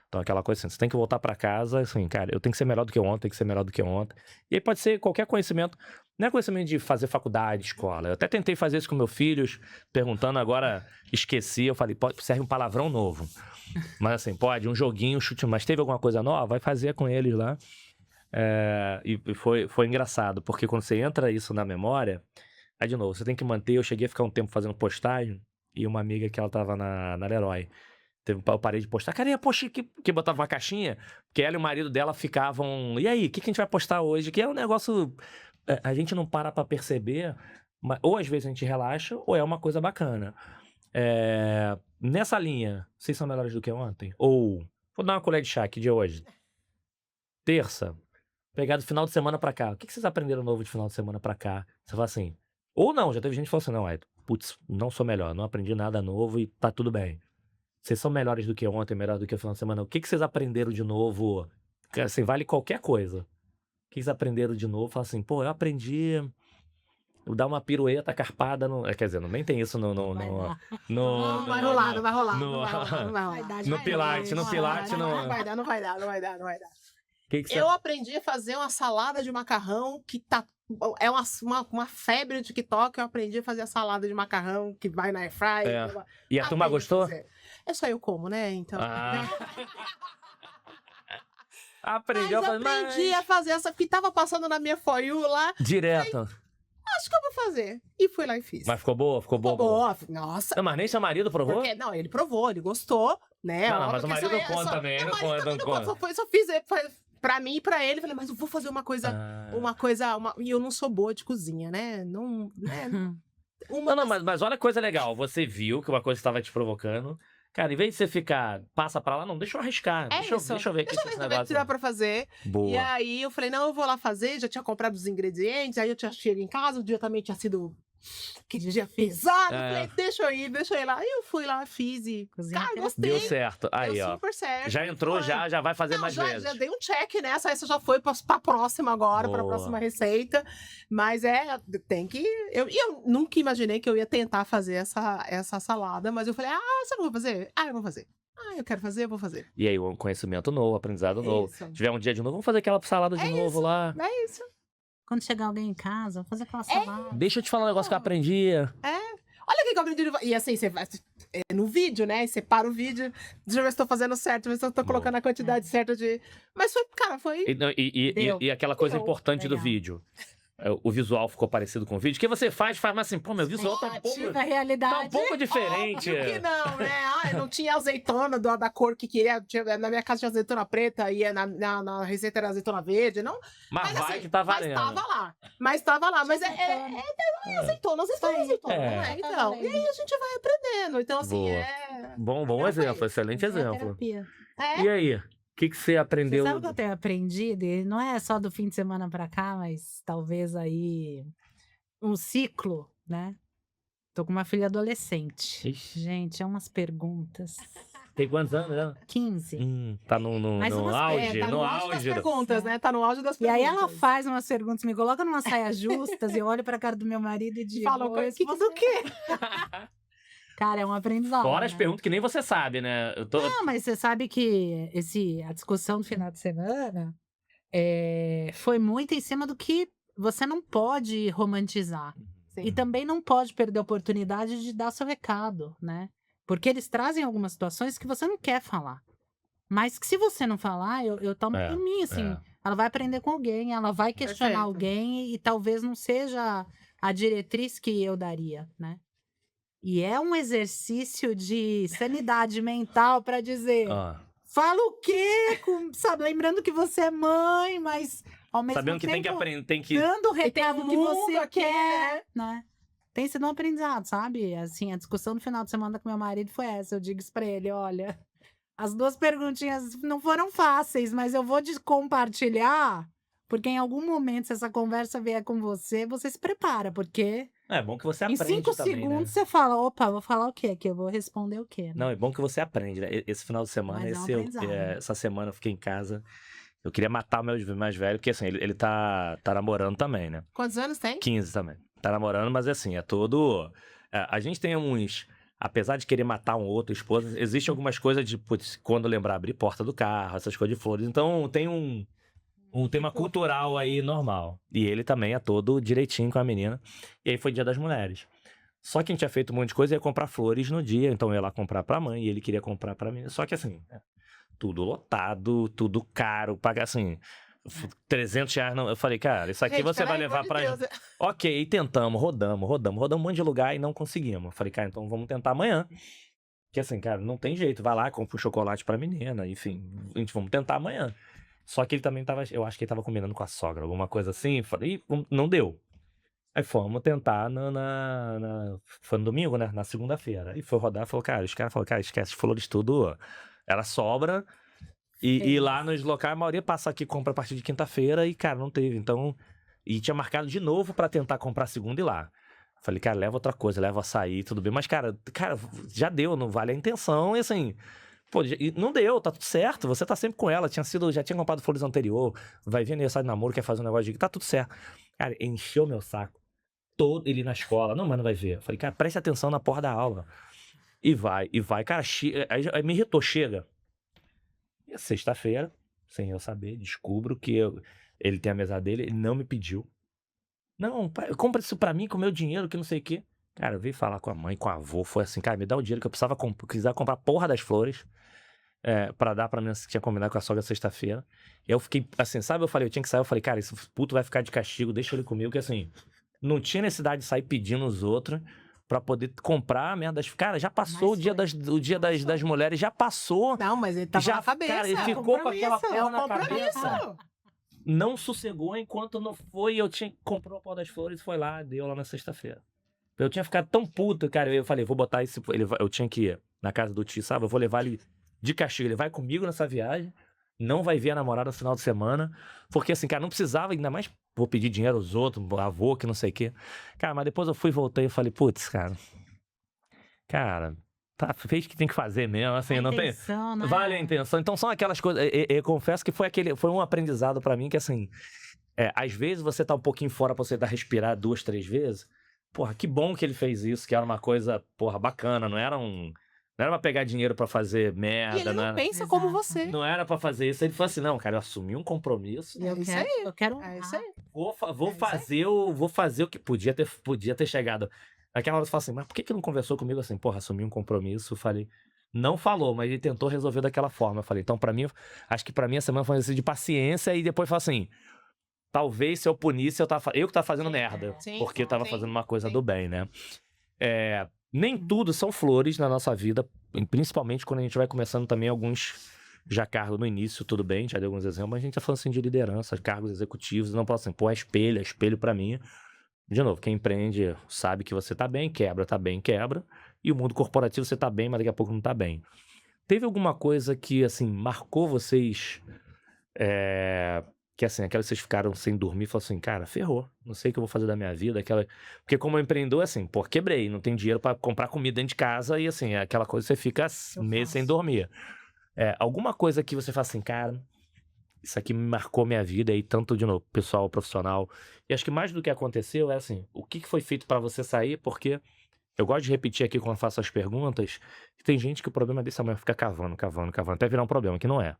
Então, aquela coisa assim, você tem que voltar pra casa, assim, cara, eu tenho que ser melhor do que ontem, tem que ser melhor do que ontem. E aí pode ser qualquer conhecimento, não é conhecimento de fazer faculdade, escola. Eu até tentei fazer isso com meus filhos, perguntando, agora esqueci, eu falei, pode, serve um palavrão novo. Mas assim, pode, um joguinho, um chute, mas teve alguma coisa nova, vai fazer com eles lá. E foi engraçado, porque quando você entra isso na memória, aí de novo, você tem que manter, eu cheguei a ficar um tempo fazendo postagem, e uma amiga que ela tava na Leroy, eu parei de postar. Cara, e a postinha que botava uma caixinha? Porque ela e o marido dela ficavam... E aí, o que a gente vai postar hoje? Que é um negócio... A gente não para pra perceber. Ou às vezes a gente relaxa, ou é uma coisa bacana. Nessa linha, vocês são melhores do que ontem? Ou... Vou dar uma colher de chá aqui de hoje. Terça. Pegar do final de semana pra cá. O que vocês aprenderam novo de final de semana pra cá? Você fala assim... Ou não, já teve gente que falou assim, não, putz, não sou melhor, não aprendi nada novo e tá tudo bem. Vocês são melhores do que ontem, melhor do que o final de semana. O que vocês aprenderam de novo? Assim, vale qualquer coisa. O que vocês aprenderam de novo? Fala assim, pô, eu aprendi a dar uma pirueta carpada no... Quer dizer, nem tem isso Vai não vai rolar, não vai rolar. no- Não vai rolar, não vai rolar. no Pilates, no Pilates, Não no... vai dar, não vai dar, não vai dar, não vai dar. Que você... Eu aprendi a fazer uma salada de macarrão que tá... É uma febre do TikTok, eu aprendi a fazer a salada de macarrão que vai na airfryer. E a turma gostou? É só eu como, né? Então... Aprendeu Mas a fazer... aprendi a fazer essa... Que tava passando na minha For You lá. Direto. Acho que eu vou fazer. E fui lá e fiz. Mas ficou boa? Ficou boa? Boa. Nossa. Não, mas nem seu marido provou? Porque, não, ele provou, ele gostou, né? Não, Ó, mas o porque marido só- não conta só- também, não mas conta, também não conta. Só fiz pra mim e pra ele. Falei, mas eu vou fazer uma coisa... E eu não sou boa de cozinha, né? Não... Né? Não, mas olha que coisa legal. Você viu que uma coisa estava te provocando. Cara, em vez de você ficar, passa pra lá, não, deixa eu arriscar. É deixa isso. eu ver aqui Deixa eu esse ver o negócio. que dá pra fazer. Boa. E aí eu falei, não, eu vou lá fazer. Já tinha comprado os ingredientes. Aí eu tinha chego em casa. O dia também tinha sido... Aquele dia pesado. É. Falei, deixa eu ir lá. Aí eu fui lá, fiz e... Cozinha Cara, até gostei. Deu certo. Aí, Deu ó. super certo. Já entrou, Foi. já vai fazer Não, mais vezes. já dei um check nessa, essa já foi pra próxima agora, pra Boa. próxima receita. Mas tem que... Eu nunca imaginei que eu ia tentar fazer essa salada, mas eu falei, sabe o que eu vou fazer? Eu vou fazer. Eu quero fazer, eu vou fazer. E aí, um conhecimento novo, aprendizado novo. Isso. Se tiver um dia de novo, vamos fazer aquela salada de novo lá. É isso. Quando chegar alguém em casa, vou fazer aquela salada. Deixa eu te falar um negócio que eu aprendi. Olha aqui que eu aprendi. E assim, você vai... no vídeo, né? E separa o vídeo, deixa eu ver se tô fazendo certo, ver se eu tô colocando a quantidade certa de... Mas foi, cara, foi... Deu. E aquela coisa Deu. importante do Legal. vídeo. O visual ficou parecido com o vídeo. O que você faz, mas assim, pô, meu visual tá um pouco, Ativa a realidade. tá um pouco diferente. Óbvio que não, né? Não tinha azeitona da cor que queria. Na minha casa tinha azeitona preta, e na receita era azeitona verde. Não, Mas vai assim, que tá valendo. Mas tava lá. Mas Azeitona. azeitona, É. não é? Tá Então, valendo. e aí a gente vai aprendendo. Então, assim, Boa. Bom É, exemplo, foi. excelente exemplo. Terapia. E aí, o que você Você aprendeu? sabe o que eu tenho aprendido? E não é só do fim de semana pra cá, mas talvez aí um ciclo, né? Tô com uma filha adolescente. Ixi. Gente, é umas perguntas. Tem quantos anos, né? 15. Tá no Mas umas- auge, tá no auge das auge. perguntas, né? Tá no auge das E perguntas. aí ela faz umas perguntas, me coloca numa saia justas, e eu olho pra cara do meu marido e digo... Fala, o que do quê? Cara, é um aprendizado. Fora as né? perguntas que nem você sabe, né? Eu tô... Não, mas você sabe que a discussão do final de semana foi muito em cima do que você não pode romantizar. E também não pode perder a oportunidade de dar seu recado, né? Porque eles trazem algumas situações que você não quer falar. Mas que se você não falar, eu tomo por mim, assim. Ela vai aprender com alguém, ela vai questionar Perfeito. alguém e talvez não seja a diretriz que eu daria, né? E é um exercício de sanidade mental para dizer, Ah, fala o quê? Sabe, lembrando que você é mãe, mas ao mesmo sabendo que tempo tem que aprender, tem que... dando o tem recado um que mundo você aqui, quer, né? Tem sido um aprendizado, sabe? Assim, a discussão no final de semana com meu marido foi essa. Eu digo isso pra ele, olha, as duas perguntinhas não foram fáceis, mas eu vou compartilhar, porque em algum momento, se essa conversa vier com você, você se prepara, porque É bom que você em aprende 5 também, segundos né? você fala, opa, vou falar o quê aqui? Eu vou responder o quê, né? Não, é bom que você aprende, né? Esse final de semana, Mas é um aprendizado, né? essa semana eu fiquei em casa. Eu queria matar o meu mais velho, porque assim, ele tá namorando também, né? Quantos anos tem? 15 também. Tá namorando, mas assim, é todo... a gente tem uns... Apesar de querer matar um outro esposa, existe algumas coisas de, putz, quando lembrar, abrir porta do carro, essas coisas de flores. Então tem um tema cultural aí normal. E ele também é todo direitinho com a menina. E aí foi Dia das Mulheres. Só que a gente tinha feito um monte de coisa e ia comprar flores no dia. Então eu ia lá comprar pra mãe e ele queria comprar pra mim. Só que assim, tudo lotado, tudo caro. Pagar assim, R$300. Não. Eu falei, cara, isso aqui Gente, você vai pelo levar amor de pra... Deus. Ok, tentamos, rodamos um monte de lugar e não conseguimos. Eu falei, cara, então vamos tentar amanhã. Porque assim, cara, não tem jeito. Vai lá, compra um chocolate pra menina, enfim. A gente vamos tentar amanhã. Só que ele também tava, eu acho que ele tava combinando com a sogra, alguma coisa assim. Falei, não deu. Aí fomos tentar foi no domingo, né? Na segunda-feira. E foi rodar, falou, cara, os caras falaram, cara, esquece flores tudo. Ela sobra. E lá nos locais, a maioria passa aqui e compra a partir de quinta-feira e, cara, não teve. Então, e tinha marcado de novo pra tentar comprar segunda e lá. Falei, cara, leva outra coisa, leva açaí, tudo bem. Mas, cara, já deu, não vale a intenção. E assim, pô, não deu, tá tudo certo. Você tá sempre com ela. Já tinha comprado flores anterior. Vai vir aniversário de namoro, quer fazer um negócio de... Tá tudo certo. Cara, encheu meu saco. Todo ele na escola. Não, mas não vai ver. Falei, cara, preste atenção na porra da aula. E vai. Cara, aí me irritou, chega. E a sexta-feira, sem eu saber, descubro que ele tem a mesa dele, ele não me pediu. Não, compra isso pra mim com o meu dinheiro, que não sei o quê. Cara, eu vim falar com a mãe, com a avó, foi assim, cara, me dá o dinheiro que eu precisava comprar a porra das flores pra dar pra mim, que tinha combinado com a sogra sexta-feira. Eu fiquei, assim, sabe, eu tinha que sair, eu falei, cara, esse puto vai ficar de castigo, deixa ele comigo, que assim, não tinha necessidade de sair pedindo os outros pra poder comprar a merda das... Cara, já passou o dia das mulheres, já passou. Não, mas ele tava Já, na cabeça. cara, ele ficou com aquela É porra um na cabeça. compromisso. Não sossegou enquanto não foi. Eu tinha que comprar o pó das flores, foi lá, deu lá na sexta-feira. Eu tinha ficado tão puto, cara. Eu falei, vou botar esse. Eu tinha que ir na casa do tio, sabe? Eu vou levar ele de castigo. Ele vai comigo nessa viagem. Não vai ver a namorada no final de semana. Porque assim, cara, não precisava, ainda mais vou pedir dinheiro aos outros, avô, que não sei o quê. Cara, mas depois eu voltei e falei, putz, cara. Cara, tá, fez o que tem que fazer mesmo, assim, não tem... Né? Vale a intenção. Então são aquelas coisas... Eu confesso que foi um aprendizado pra mim que, assim... às vezes você tá um pouquinho fora pra você dar respirar 2, 3 vezes. Porra, que bom que ele fez isso, que era uma coisa, porra, bacana. Não era pra pegar dinheiro pra fazer merda, E ele não né? pensa Exato. como você. Não era pra fazer isso. Ele falou assim, não, cara, eu assumi um compromisso. Eu isso quero, aí. eu quero É isso aí. Vou fazer o que podia ter chegado. Aquela hora você fala assim, mas por que não conversou comigo assim? Porra, assumi um compromisso, falei... Não falou, mas ele tentou resolver daquela forma. Eu falei, então pra mim, acho que pra mim a semana foi um exercício de paciência e depois fala assim, talvez se eu punisse, eu que tava fazendo merda, Sim, porque eu tava sim, fazendo uma coisa sim. do bem, né? Nem tudo são flores na nossa vida, principalmente quando a gente vai começando também alguns... Já cargo no início, tudo bem, já dei alguns exemplos, mas a gente tá falando assim de liderança, cargos executivos, não posso assim, pô, é espelho pra mim. De novo, quem empreende sabe que você tá bem, quebra. E o mundo corporativo você tá bem, mas daqui a pouco não tá bem. Teve alguma coisa que, assim, marcou vocês, que assim, aquela que vocês ficaram sem dormir e falaram assim, cara, ferrou, não sei o que eu vou fazer da minha vida, Porque como empreendedor, assim, pô, quebrei, não tem dinheiro pra comprar comida dentro de casa e, assim, é aquela coisa que você fica meses sem dormir. Alguma coisa que você fala assim, cara, isso aqui me marcou minha vida aí, tanto, de novo, pessoal, profissional. E acho que mais do que aconteceu é assim, o que foi feito pra você sair, porque eu gosto de repetir aqui quando eu faço as perguntas, que tem gente que o problema desse tamanho fica cavando, até virar um problema, que não é.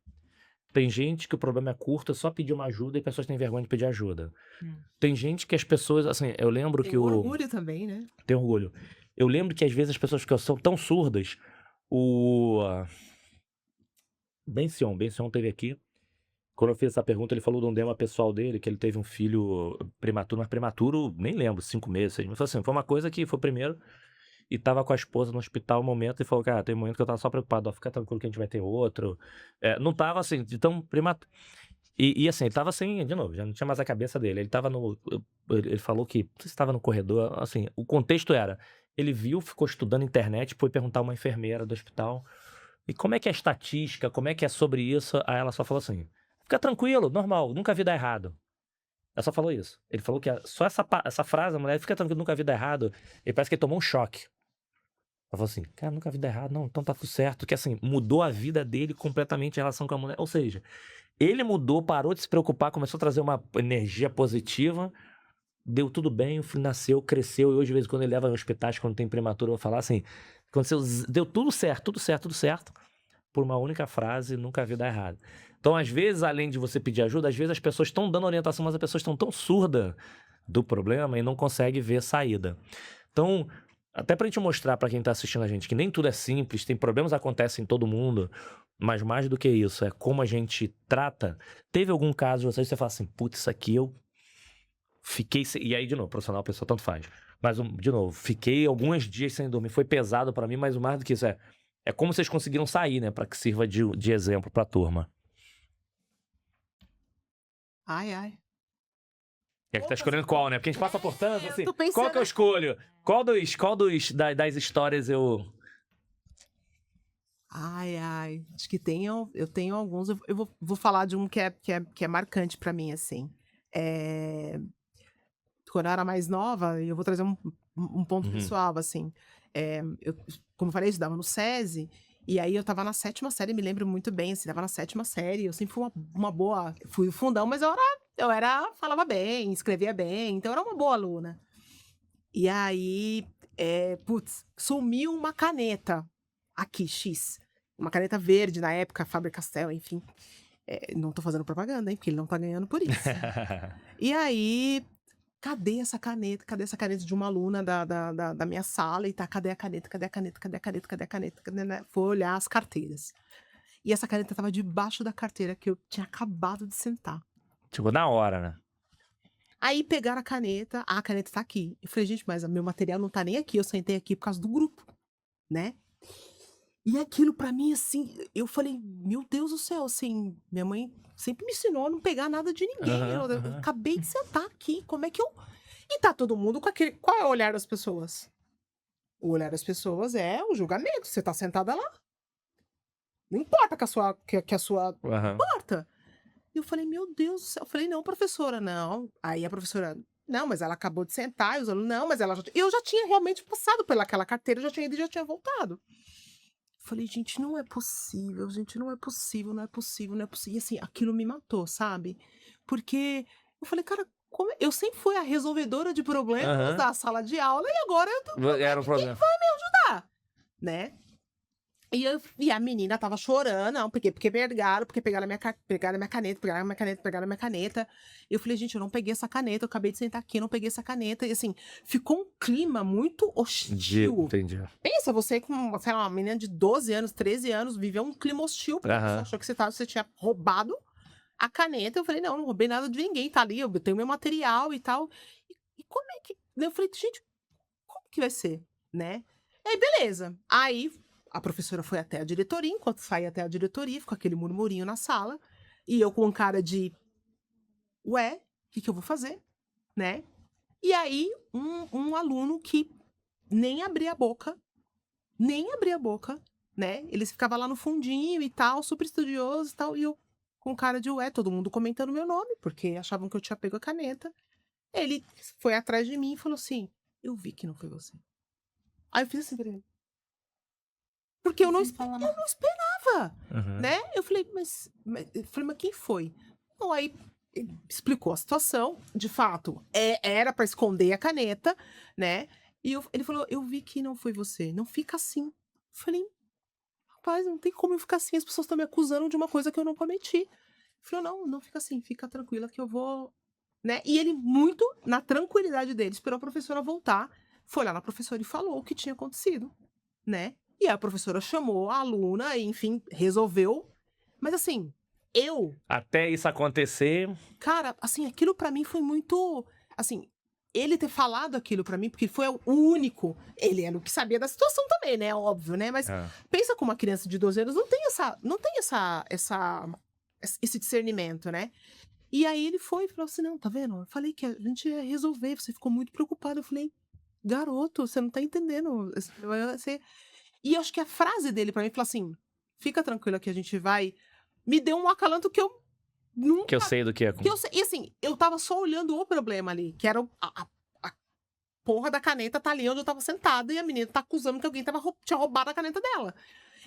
Tem gente que o problema é curto, é só pedir uma ajuda e pessoas têm vergonha de pedir ajuda. Tem gente que as pessoas, assim, eu lembro Tem que orgulho também, né? Tem orgulho. Eu lembro que às vezes as pessoas são tão surdas, Ben Sion teve aqui. Quando eu fiz essa pergunta, ele falou de um tema pessoal dele, que ele teve um filho prematuro, mas prematuro, nem lembro, 5 meses, 6 meses. Assim, foi uma coisa que foi primeiro, e tava com a esposa no hospital um momento, e falou, cara, tem um momento que eu tava só preocupado, ó, fica tranquilo que a gente vai ter outro. Não tava assim, de tão prematuro. E assim, ele tava assim, de novo, já não tinha mais a cabeça dele. Ele tava no. Ele falou que você estava no corredor, assim, o contexto era, ele viu, ficou estudando internet, foi perguntar a uma enfermeira do hospital, e como é que é a estatística, como é que é sobre isso? Aí ela só falou assim, fica tranquilo, normal, nunca vi dar errado. Ela só falou isso. Ele falou que só essa frase, a mulher, fica tranquilo, nunca vi dar errado, ele parece que ele tomou um choque. Ela falou assim, cara, nunca vi dar errado, não, então tá tudo certo. Que assim, mudou a vida dele completamente em relação com a mulher. Ou seja, ele mudou, parou de se preocupar, começou a trazer uma energia positiva, deu tudo bem, o filho nasceu, cresceu, e hoje, de vez em quando, ele leva em hospitais quando tem prematuro, eu vou falar assim, aconteceu, deu tudo certo, por uma única frase, nunca vi dar errado. Então, às vezes, além de você pedir ajuda, às vezes as pessoas estão dando orientação, mas as pessoas estão tão surdas do problema e não conseguem ver saída. Então, até pra gente mostrar pra quem tá assistindo a gente que nem tudo é simples, tem problemas que acontecem em todo mundo, mas mais do que isso, é como a gente trata. Teve algum caso de você fala assim, putz, isso aqui eu fiquei... E aí, de novo, profissional, pessoa, tanto faz. Mas, de novo, fiquei alguns dias sem dormir, foi pesado pra mim, mas o mais do que isso é como vocês conseguiram sair, né, pra que sirva de exemplo pra turma. Ai. É que tá escolhendo qual, né? Porque a gente passa por tanto, assim, tô pensando qual que eu escolho? Qual das histórias eu... Ai. Acho que eu tenho alguns. Eu vou falar de um que é marcante pra mim, assim. Quando eu era mais nova, eu vou trazer um ponto pessoal, assim. Eu, como eu falei, eu estudava no SESI, e aí eu tava na 7ª série, me lembro muito bem, assim, tava na 7ª série, eu sempre fui uma boa. Fui o fundão, mas falava bem, escrevia bem, então eu era uma boa aluna. E aí, sumiu uma caneta aqui, X. Uma caneta verde na época, Faber-Castell, enfim. Não tô fazendo propaganda, hein? Porque ele não tá ganhando por isso. E aí, cadê essa caneta? Cadê essa caneta de uma aluna da minha sala? E tá, cadê a caneta? Cadê a caneta? Cadê a caneta? Cadê a caneta? Cadê, né? Foi olhar as carteiras. E essa caneta tava debaixo da carteira que eu tinha acabado de sentar. Tipo, na hora, né? Aí pegaram a caneta tá aqui. Eu falei, gente, mas meu material não tá nem aqui, eu sentei aqui por causa do grupo, né? E aquilo pra mim, assim, eu falei, meu Deus do céu, assim, minha mãe sempre me ensinou a não pegar nada de ninguém. Eu acabei de sentar aqui, como é que eu... E tá todo mundo com aquele... Qual é o olhar das pessoas? O olhar das pessoas é o julgamento, você tá sentada lá. Não importa que a sua porta. E eu falei, meu Deus do céu. Eu falei, não, professora, não. Aí a professora, não, mas ela acabou de sentar. E os alunos, não, mas ela já... Eu já tinha realmente passado pelaquela carteira, já tinha ido e já tinha voltado. Falei, gente, não é possível, não é possível. E assim, aquilo me matou, sabe? Porque eu falei, cara, eu sempre fui a resolvedora de problemas da sala de aula e agora eu tô... Era um problema. Quem vai me ajudar? Né? E a menina tava chorando, não, porque pegaram a minha caneta, pegaram a minha caneta. E eu falei, gente, eu não peguei essa caneta, eu acabei de sentar aqui, eu não peguei essa caneta. E assim, ficou um clima muito hostil. Entendi. Pensa, você com, sei lá, uma menina de 12 anos, 13 anos, viveu um clima hostil, porque você achou que você tinha roubado a caneta. Eu falei, não roubei nada de ninguém, tá ali, eu tenho meu material e tal. E como é que... Eu falei, gente, como que vai ser, né? E aí, beleza. Aí, a professora foi até a diretoria, enquanto saía até a diretoria, ficou aquele murmurinho na sala, e eu com cara de, ué, o que eu vou fazer, né? E aí, um aluno que nem abria a boca, né? Ele ficava lá no fundinho e tal, super estudioso e tal, e eu com cara de, ué, todo mundo comentando meu nome, porque achavam que eu tinha pego a caneta. Ele foi atrás de mim e falou assim, eu vi que não foi você. Aí eu fiz assim pra ele. Porque eu não esperava, Uhum. né? Eu falei, mas quem foi? Então, aí ele explicou a situação, de fato, era pra esconder a caneta, né? E ele falou, eu vi que não foi você, não fica assim. Eu falei, rapaz, não tem como eu ficar assim, as pessoas estão me acusando de uma coisa que eu não cometi. Ele falou, não fica assim, fica tranquila que eu vou, né? E ele, muito na tranquilidade dele, esperou a professora voltar, foi lá na professora e falou o que tinha acontecido, né? E a professora chamou a aluna, e, enfim, resolveu. Mas assim, Até isso acontecer. cara, assim, aquilo pra mim foi muito, assim, ele ter falado aquilo pra mim, porque foi o único, ele era o que sabia da situação também, né, óbvio, né, mas pensa como uma criança de 12 anos não tem esse discernimento, né? E aí ele foi e falou assim, não, tá vendo? Eu falei que a gente ia resolver, você ficou muito preocupado. Eu falei, garoto, você não tá entendendo. E eu acho que a frase dele pra mim falou assim, fica tranquila que a gente vai... Me deu um acalanto que eu nunca... Que eu sei do que é. E assim, eu tava só olhando o problema ali, que era a porra da caneta tá ali onde eu tava sentada e a menina tá acusando que alguém tinha roubado a caneta dela.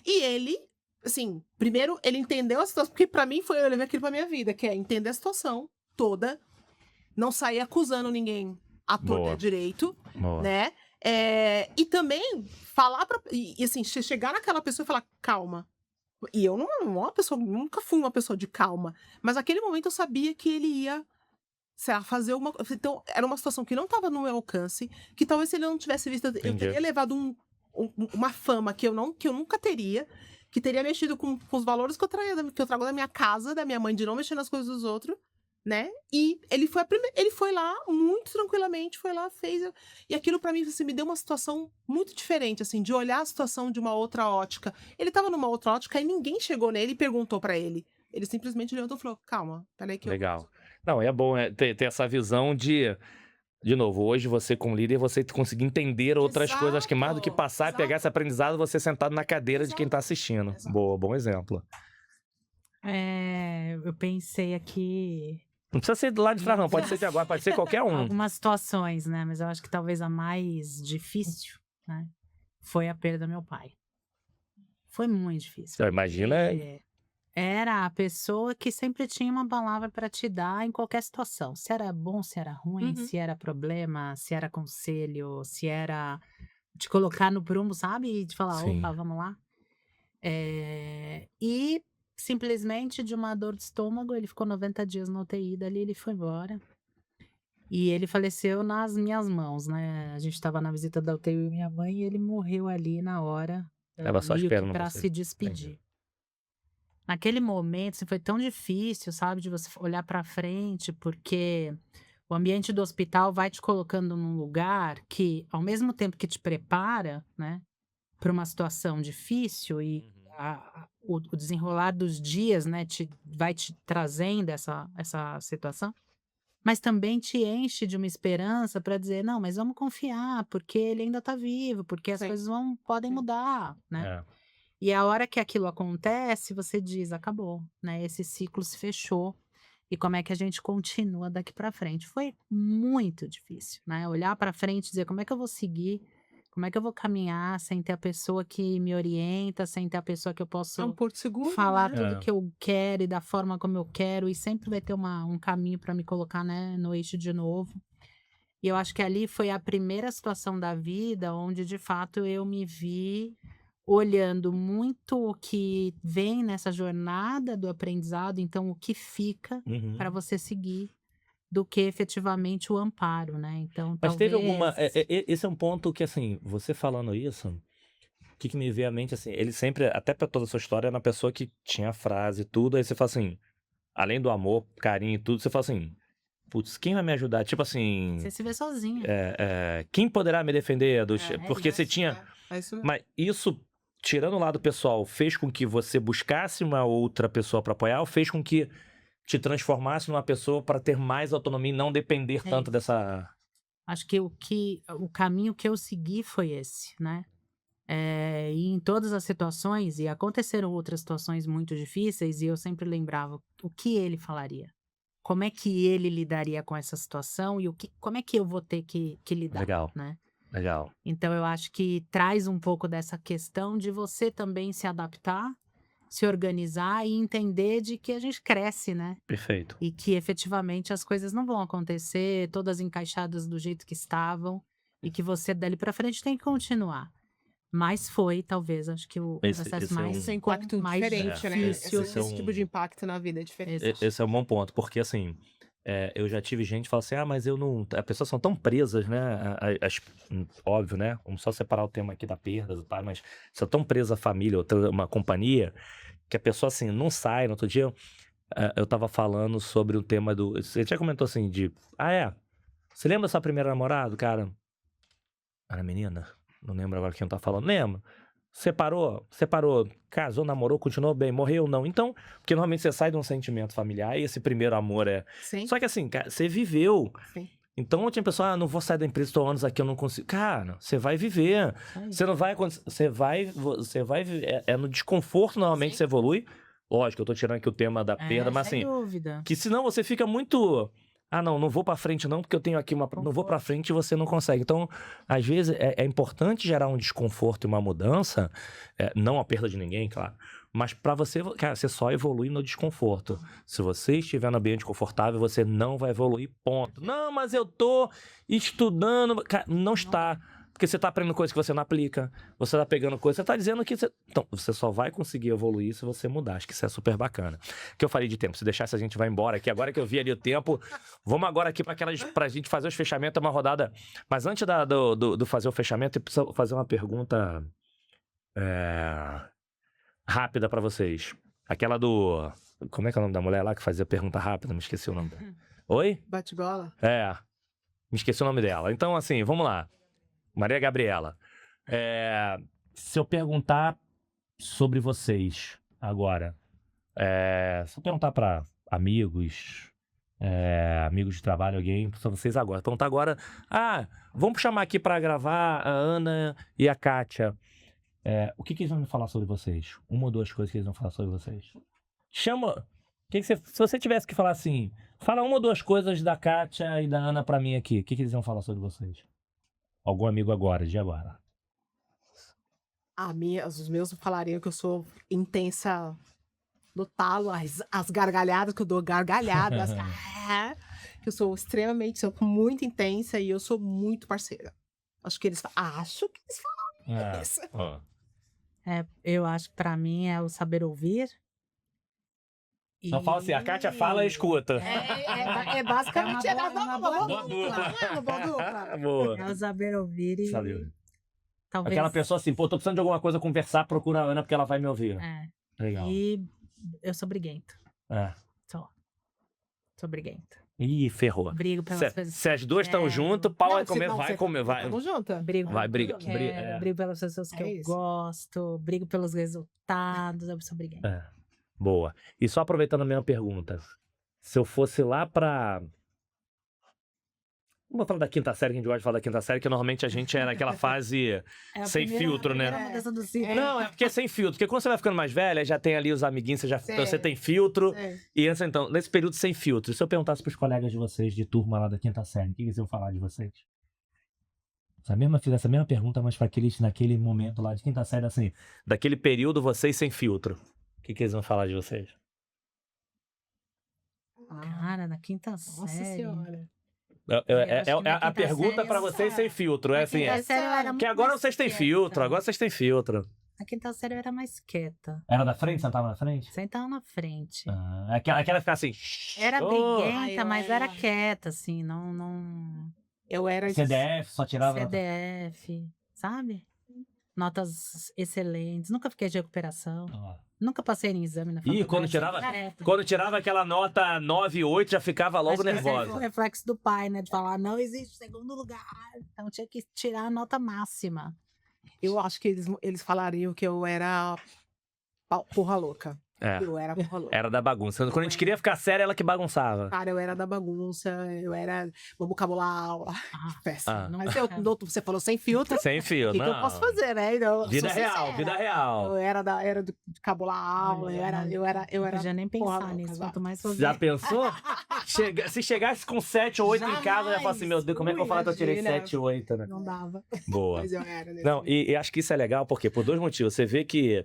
E ele, assim, primeiro ele entendeu a situação, porque pra mim eu levei aquilo pra minha vida, que é entender a situação toda, não sair acusando ninguém à torta direito, né? E também falar e assim, chegar naquela pessoa e falar, calma. E eu nunca fui uma pessoa de calma. Mas naquele momento eu sabia que ele ia, sei lá, fazer uma... Então, era uma situação que não estava no meu alcance, que talvez se ele não tivesse visto, eu teria levado uma fama que eu nunca teria, que teria mexido com os valores que eu trago da minha casa, da minha mãe, de não mexer nas coisas dos outros, né? E ele foi lá muito tranquilamente, foi lá, fez. E aquilo pra mim, assim, me deu uma situação muito diferente, assim, de olhar a situação de uma outra ótica. Ele tava numa outra ótica e ninguém chegou nele e perguntou pra ele. Ele simplesmente levantou e falou, calma, peraí que Legal. Não, é bom ter essa visão de novo, hoje você como líder, você conseguir entender outras coisas, acho que mais do que passar e pegar esse aprendizado, você sentado na cadeira de quem tá assistindo. Boa, bom exemplo. Eu pensei aqui... Não precisa ser do lado de trás, não. Pode ser de agora, pode ser qualquer um. Algumas situações, né? Mas eu acho que talvez a mais difícil, né? Foi a perda do meu pai. Foi muito difícil. Imagina. Era a pessoa que sempre tinha uma palavra para te dar em qualquer situação. Se era bom, se era ruim, se era problema, se era conselho, se era te colocar no prumo, sabe? E te falar, opa, vamos lá. E simplesmente de uma dor de estômago, ele ficou 90 dias na UTI, dali ele foi embora. E ele faleceu nas minhas mãos, né? A gente estava na visita da UTI e minha mãe, e ele morreu ali na hora. Tava só esperando para se despedir. Naquele momento, assim, foi tão difícil, sabe? De você olhar para frente, porque o ambiente do hospital vai te colocando num lugar que, ao mesmo tempo que te prepara, né? Para uma situação difícil e o desenrolar dos dias, né, vai te trazendo essa situação, mas também te enche de uma esperança para dizer, não, mas vamos confiar, porque ele ainda está vivo, porque as coisas podem mudar, né? E a hora que aquilo acontece, você diz, acabou, né? Esse ciclo se fechou. E como é que a gente continua daqui para frente? Foi muito difícil, né? Olhar para frente e dizer, como é que eu vou seguir? Como é que eu vou caminhar sem ter a pessoa que me orienta, sem ter a pessoa que eu posso um porto seguro, falar tudo que eu quero e da forma como eu quero, e sempre vai ter um caminho para me colocar, né, no eixo de novo. E eu acho que ali foi a primeira situação da vida onde, de fato, eu me vi olhando muito o que vem nessa jornada do aprendizado, então o que fica Uhum. para você seguir, do que efetivamente o amparo, né? Então, Mas teve alguma. talvez. Esse é um ponto que, assim, você falando isso, o que me veio à mente, assim, ele sempre, até pra toda a sua história, era uma pessoa que tinha frase e tudo, aí você fala assim, além do amor, carinho e tudo, você fala assim, putz, quem vai me ajudar? Tipo assim, Você se vê sozinha. quem poderá me defender? Porque você isso, tinha. É isso mesmo. Mas isso, tirando o lado pessoal, fez com que você buscasse uma outra pessoa pra apoiar ou fez com que te transformasse numa pessoa pra ter mais autonomia e não depender É tanto isso. dessa. Acho que o caminho que eu segui foi esse, né? E em todas as situações, e aconteceram outras situações muito difíceis, e eu sempre lembrava o que ele falaria. Como é que ele lidaria com essa situação e como é que eu vou ter que lidar, Legal. né? Legal. Então eu acho que traz um pouco dessa questão de você também se adaptar, se organizar e entender de que a gente cresce, né? Perfeito. E que efetivamente as coisas não vão acontecer todas encaixadas do jeito que estavam e que você dali pra frente tem que continuar. Mas foi, talvez, acho que o processo esse é mais Esse é um impacto mais diferente, né? difícil. Esse tipo de impacto na vida é diferente. Esse é um bom ponto, porque assim, eu já tive gente que fala assim, mas eu não. As pessoas são tão presas, né? Óbvio, né? Vamos só separar o tema aqui da perda do pai, mas são tão presas à família, ou uma companhia, que a pessoa assim, não sai. No outro dia, eu tava falando sobre o tema do. Você já comentou assim, de. Você lembra da sua primeira namorada, cara? Era menina? Não lembro agora quem tá falando. Lembro. Separou, casou, namorou, continuou bem, morreu, não. Então, porque normalmente você sai de um sentimento familiar e esse primeiro amor é. Sim, Só que assim, cara, você viveu. sim. Então tinha pessoa, não vou sair da empresa, estou anos aqui, eu não consigo. Cara, você vai viver. Aí. Você não vai. Você vai viver. No desconforto, normalmente Sim. você evolui. Lógico, eu tô tirando aqui o tema da perda, mas sem assim, dúvida. que senão você fica muito. Não vou pra frente não, porque eu tenho aqui uma. Não vou pra frente e você não consegue. Então, às vezes, é importante gerar um desconforto e uma mudança, não a perda de ninguém, claro, mas pra você, cara, você só evolui no desconforto. Se você estiver no ambiente confortável, você não vai evoluir, ponto. Não, mas eu tô estudando. Cara, não está. Porque você tá aprendendo coisas que você não aplica, você tá pegando coisas, você tá dizendo que você... Então, você só vai conseguir evoluir se você mudar. Acho que isso é super bacana. O que eu falei de tempo, se deixasse a gente vai embora aqui. Agora que eu vi ali o tempo, vamos agora aqui pra gente fazer os fechamentos, uma rodada. Mas antes do fazer o fechamento, eu preciso fazer uma pergunta rápida pra vocês. Aquela do... Como é que é o nome da mulher lá que fazia pergunta rápida? Me esqueci o nome dela. Oi? Bate-bola? Me esqueci o nome dela. Então, assim, vamos lá. Maria Gabriela, se eu perguntar sobre vocês agora, se eu perguntar para amigos, amigos de trabalho, alguém, para vocês agora, perguntar agora, vamos chamar aqui para gravar a Ana e a Kátia, o que eles vão me falar sobre vocês? Uma ou duas coisas que eles vão falar sobre vocês? Chama, se você tivesse que falar assim, fala uma ou duas coisas da Kátia e da Ana para mim aqui, o que eles vão falar sobre vocês? Algum amigo agora, de agora. Os meus falariam que eu sou intensa no talo, as gargalhadas, que eu dou gargalhadas, que eu sou muito intensa e eu sou muito parceira. Acho que eles falam isso. Eu acho que pra mim é o saber ouvir. Não fala assim, a Kátia fala e escuta. Basicamente uma boa dupla. Boa. É o saber ouvir e talvez... Aquela pessoa assim, tô precisando de alguma coisa a conversar, procura a Ana porque ela vai me ouvir. Legal. E eu sou briguento. Sou briguenta. Ih, ferrou. Brigo pelas coisas. Se as duas estão juntas, pau vai comer, vai. Tamo junto. Brigo, Vai, briga. brigo pelas pessoas que eu gosto, brigo pelos resultados, eu sou briguenta. Boa. E só aproveitando a minha pergunta, se eu fosse lá pra... Vamos falar da quinta série, que a gente gosta de falar da quinta série, que normalmente a gente é naquela fase sem filtro, né? Não, é porque é sem filtro. Porque quando você vai ficando mais velha, já tem ali os amiguinhos, você tem filtro. E antes, então, nesse período sem filtro, se eu perguntasse pros colegas de vocês de turma lá da quinta série, o que eles iam falar de vocês? Fiz essa mesma pergunta, mas para aqueles naquele momento lá de quinta série, assim, daquele período, vocês sem filtro. O que eles vão falar de vocês? Cara, na quinta série. Nossa Senhora. A pergunta para vocês sem filtro. É assim, série eu era que muito agora mais vocês têm quieta. filtro, agora vocês têm filtro. Na quinta série eu era mais quieta. Era da frente? Sentava na frente? Sentava na frente. Aquela ficava assim... Era "Ô, briguenta, eu mas era era- quieta, assim, não... Eu era... CDF, só tirava... CDF, sabe? Notas excelentes. Nunca fiquei de recuperação. Ó. Nunca passei em exame na faculdade. Quando tirava aquela nota 9, 8, já ficava logo Acho que esse aí foi nervosa. o reflexo do pai, né? De falar, não existe segundo lugar. Então tinha que tirar a nota máxima. Eu acho que eles falariam que eu era porra louca. É. Eu era porra louca. Era da bagunça. Quando a gente queria ficar sério, ela que bagunçava. Cara, eu era da bagunça, eu era... Vamos cabular a aula. Péssimo. Ah. Mas você falou sem filtro. Sem fio, O que não. que eu posso fazer, né? Eu Vida sou real, sincera. vida real. Eu era de cabular a aula, eu era Não podia nem pensar porra nisso, louca, quanto mais fazer. Já pensou? Se chegasse com 7 ou 8 em casa, eu ia falar assim, meu Deus, como é que eu falo que eu tirei Imagina. 7 ou 8, né? Não dava. Boa. Mas eu era. Né? Não, e acho que isso é legal, porque por 2 motivos. Você vê que...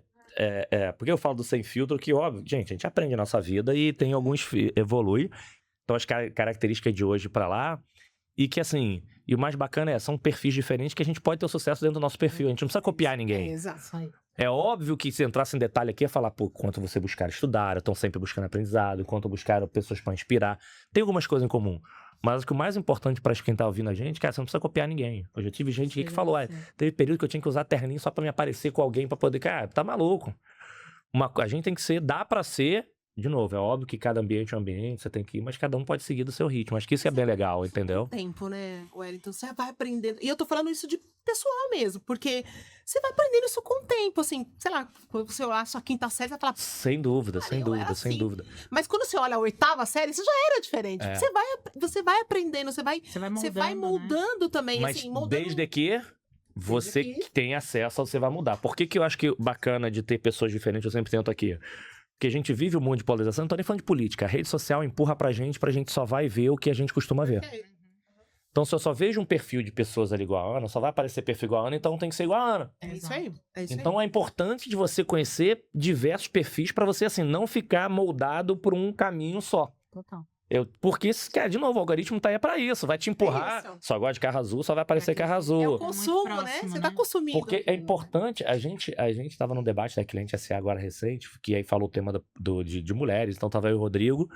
porque eu falo do sem filtro, que óbvio, gente, a gente aprende a nossa vida e tem alguns... evolui. Então, as características de hoje pra lá... E que, assim... E o mais bacana são perfis diferentes que a gente pode ter sucesso dentro do nosso perfil. A gente não precisa copiar ninguém. Exato. Isso aí. É óbvio que se entrasse em detalhe aqui, ia falar, pô, quanto você buscar estudar, estão sempre buscando aprendizado, quanto buscaram pessoas pra inspirar. Tem algumas coisas em comum. Mas o que o mais importante pra quem tá ouvindo a gente, cara, você não precisa copiar ninguém. Eu já tive gente aqui que falou, teve período que eu tinha que usar terninho só pra me aparecer com alguém pra poder... Cara, tá maluco. A gente tem que ser, dá pra ser... De novo, é óbvio que cada ambiente é um ambiente, você tem que ir, mas cada um pode seguir do seu ritmo. Acho que isso é bem legal, entendeu? Tempo, né, Wellington? Você vai aprendendo. E eu tô falando isso de pessoal mesmo, porque você vai aprendendo isso com o tempo, assim, sei lá, quando você olhar a sua quinta série, você vai falar. Sem dúvida, Cara, sem eu dúvida, era sem assim. dúvida. Mas quando você olha a 8ª série, isso já era diferente. É. Você vai aprendendo, Você vai você vai né? moldando também, Mas assim, moldando. desde que você Desde que- tem acesso, você vai mudar. Por que eu acho que bacana de ter pessoas diferentes, eu sempre tento aqui? Porque a gente vive um mundo de polarização, não tô nem falando de política. A rede social empurra pra gente só vai ver o que a gente costuma ver. Então, se eu só vejo um perfil de pessoas ali igual a Ana, só vai aparecer perfil igual a Ana, então tem que ser igual a Ana. É isso aí. É isso Então, é importante de você conhecer diversos perfis pra você, assim, não ficar moldado por um caminho só. Total. Porque, de novo, o algoritmo tá aí pra isso. Vai te empurrar. isso. Só gosta de carro azul, só vai aparecer carro É o azul. consumo, Muito né? próximo, Você tá né? consumindo. Porque é importante, a gente tava num debate da Cliente SA agora recente, que aí falou o tema de mulheres, então tava eu e o Rodrigo,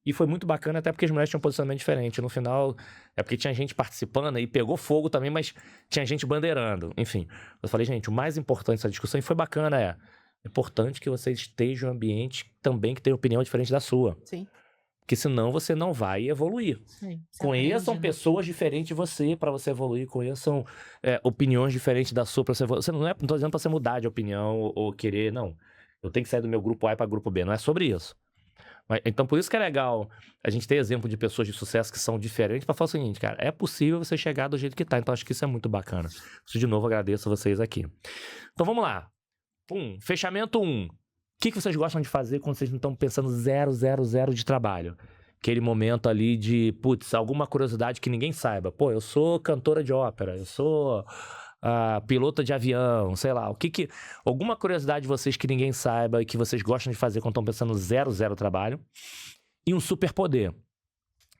e foi muito bacana, até porque as mulheres tinham um posicionamento diferente. No final, é porque tinha gente participando e pegou fogo também, mas tinha gente bandeirando. Enfim, eu falei, gente, o mais importante dessa discussão, e foi bacana, é importante que vocês estejam em um ambiente também que tenha opinião diferente da sua. Sim. Porque senão você não vai evoluir. Sim, você Conheçam aprende, né? pessoas diferentes de você para você evoluir. Conheçam opiniões diferentes da sua para você evoluir. Não tô dizendo para você mudar de opinião ou querer, não. Eu tenho que sair do meu grupo A para grupo B. Não é sobre isso. Então, por isso que é legal a gente ter exemplo de pessoas de sucesso que são diferentes para falar o seguinte, cara, é possível você chegar do jeito que tá. Então, acho que isso é muito bacana. Isso, de novo, agradeço a vocês aqui. Então, vamos lá. Fechamento 1. O que vocês gostam de fazer quando vocês não estão pensando 000 de trabalho? Aquele momento ali de, putz, alguma curiosidade que ninguém saiba. Pô, eu sou cantora de ópera, eu sou pilota de avião, sei lá. Alguma curiosidade de vocês que ninguém saiba e que vocês gostam de fazer quando estão pensando 0 trabalho. E um superpoder. O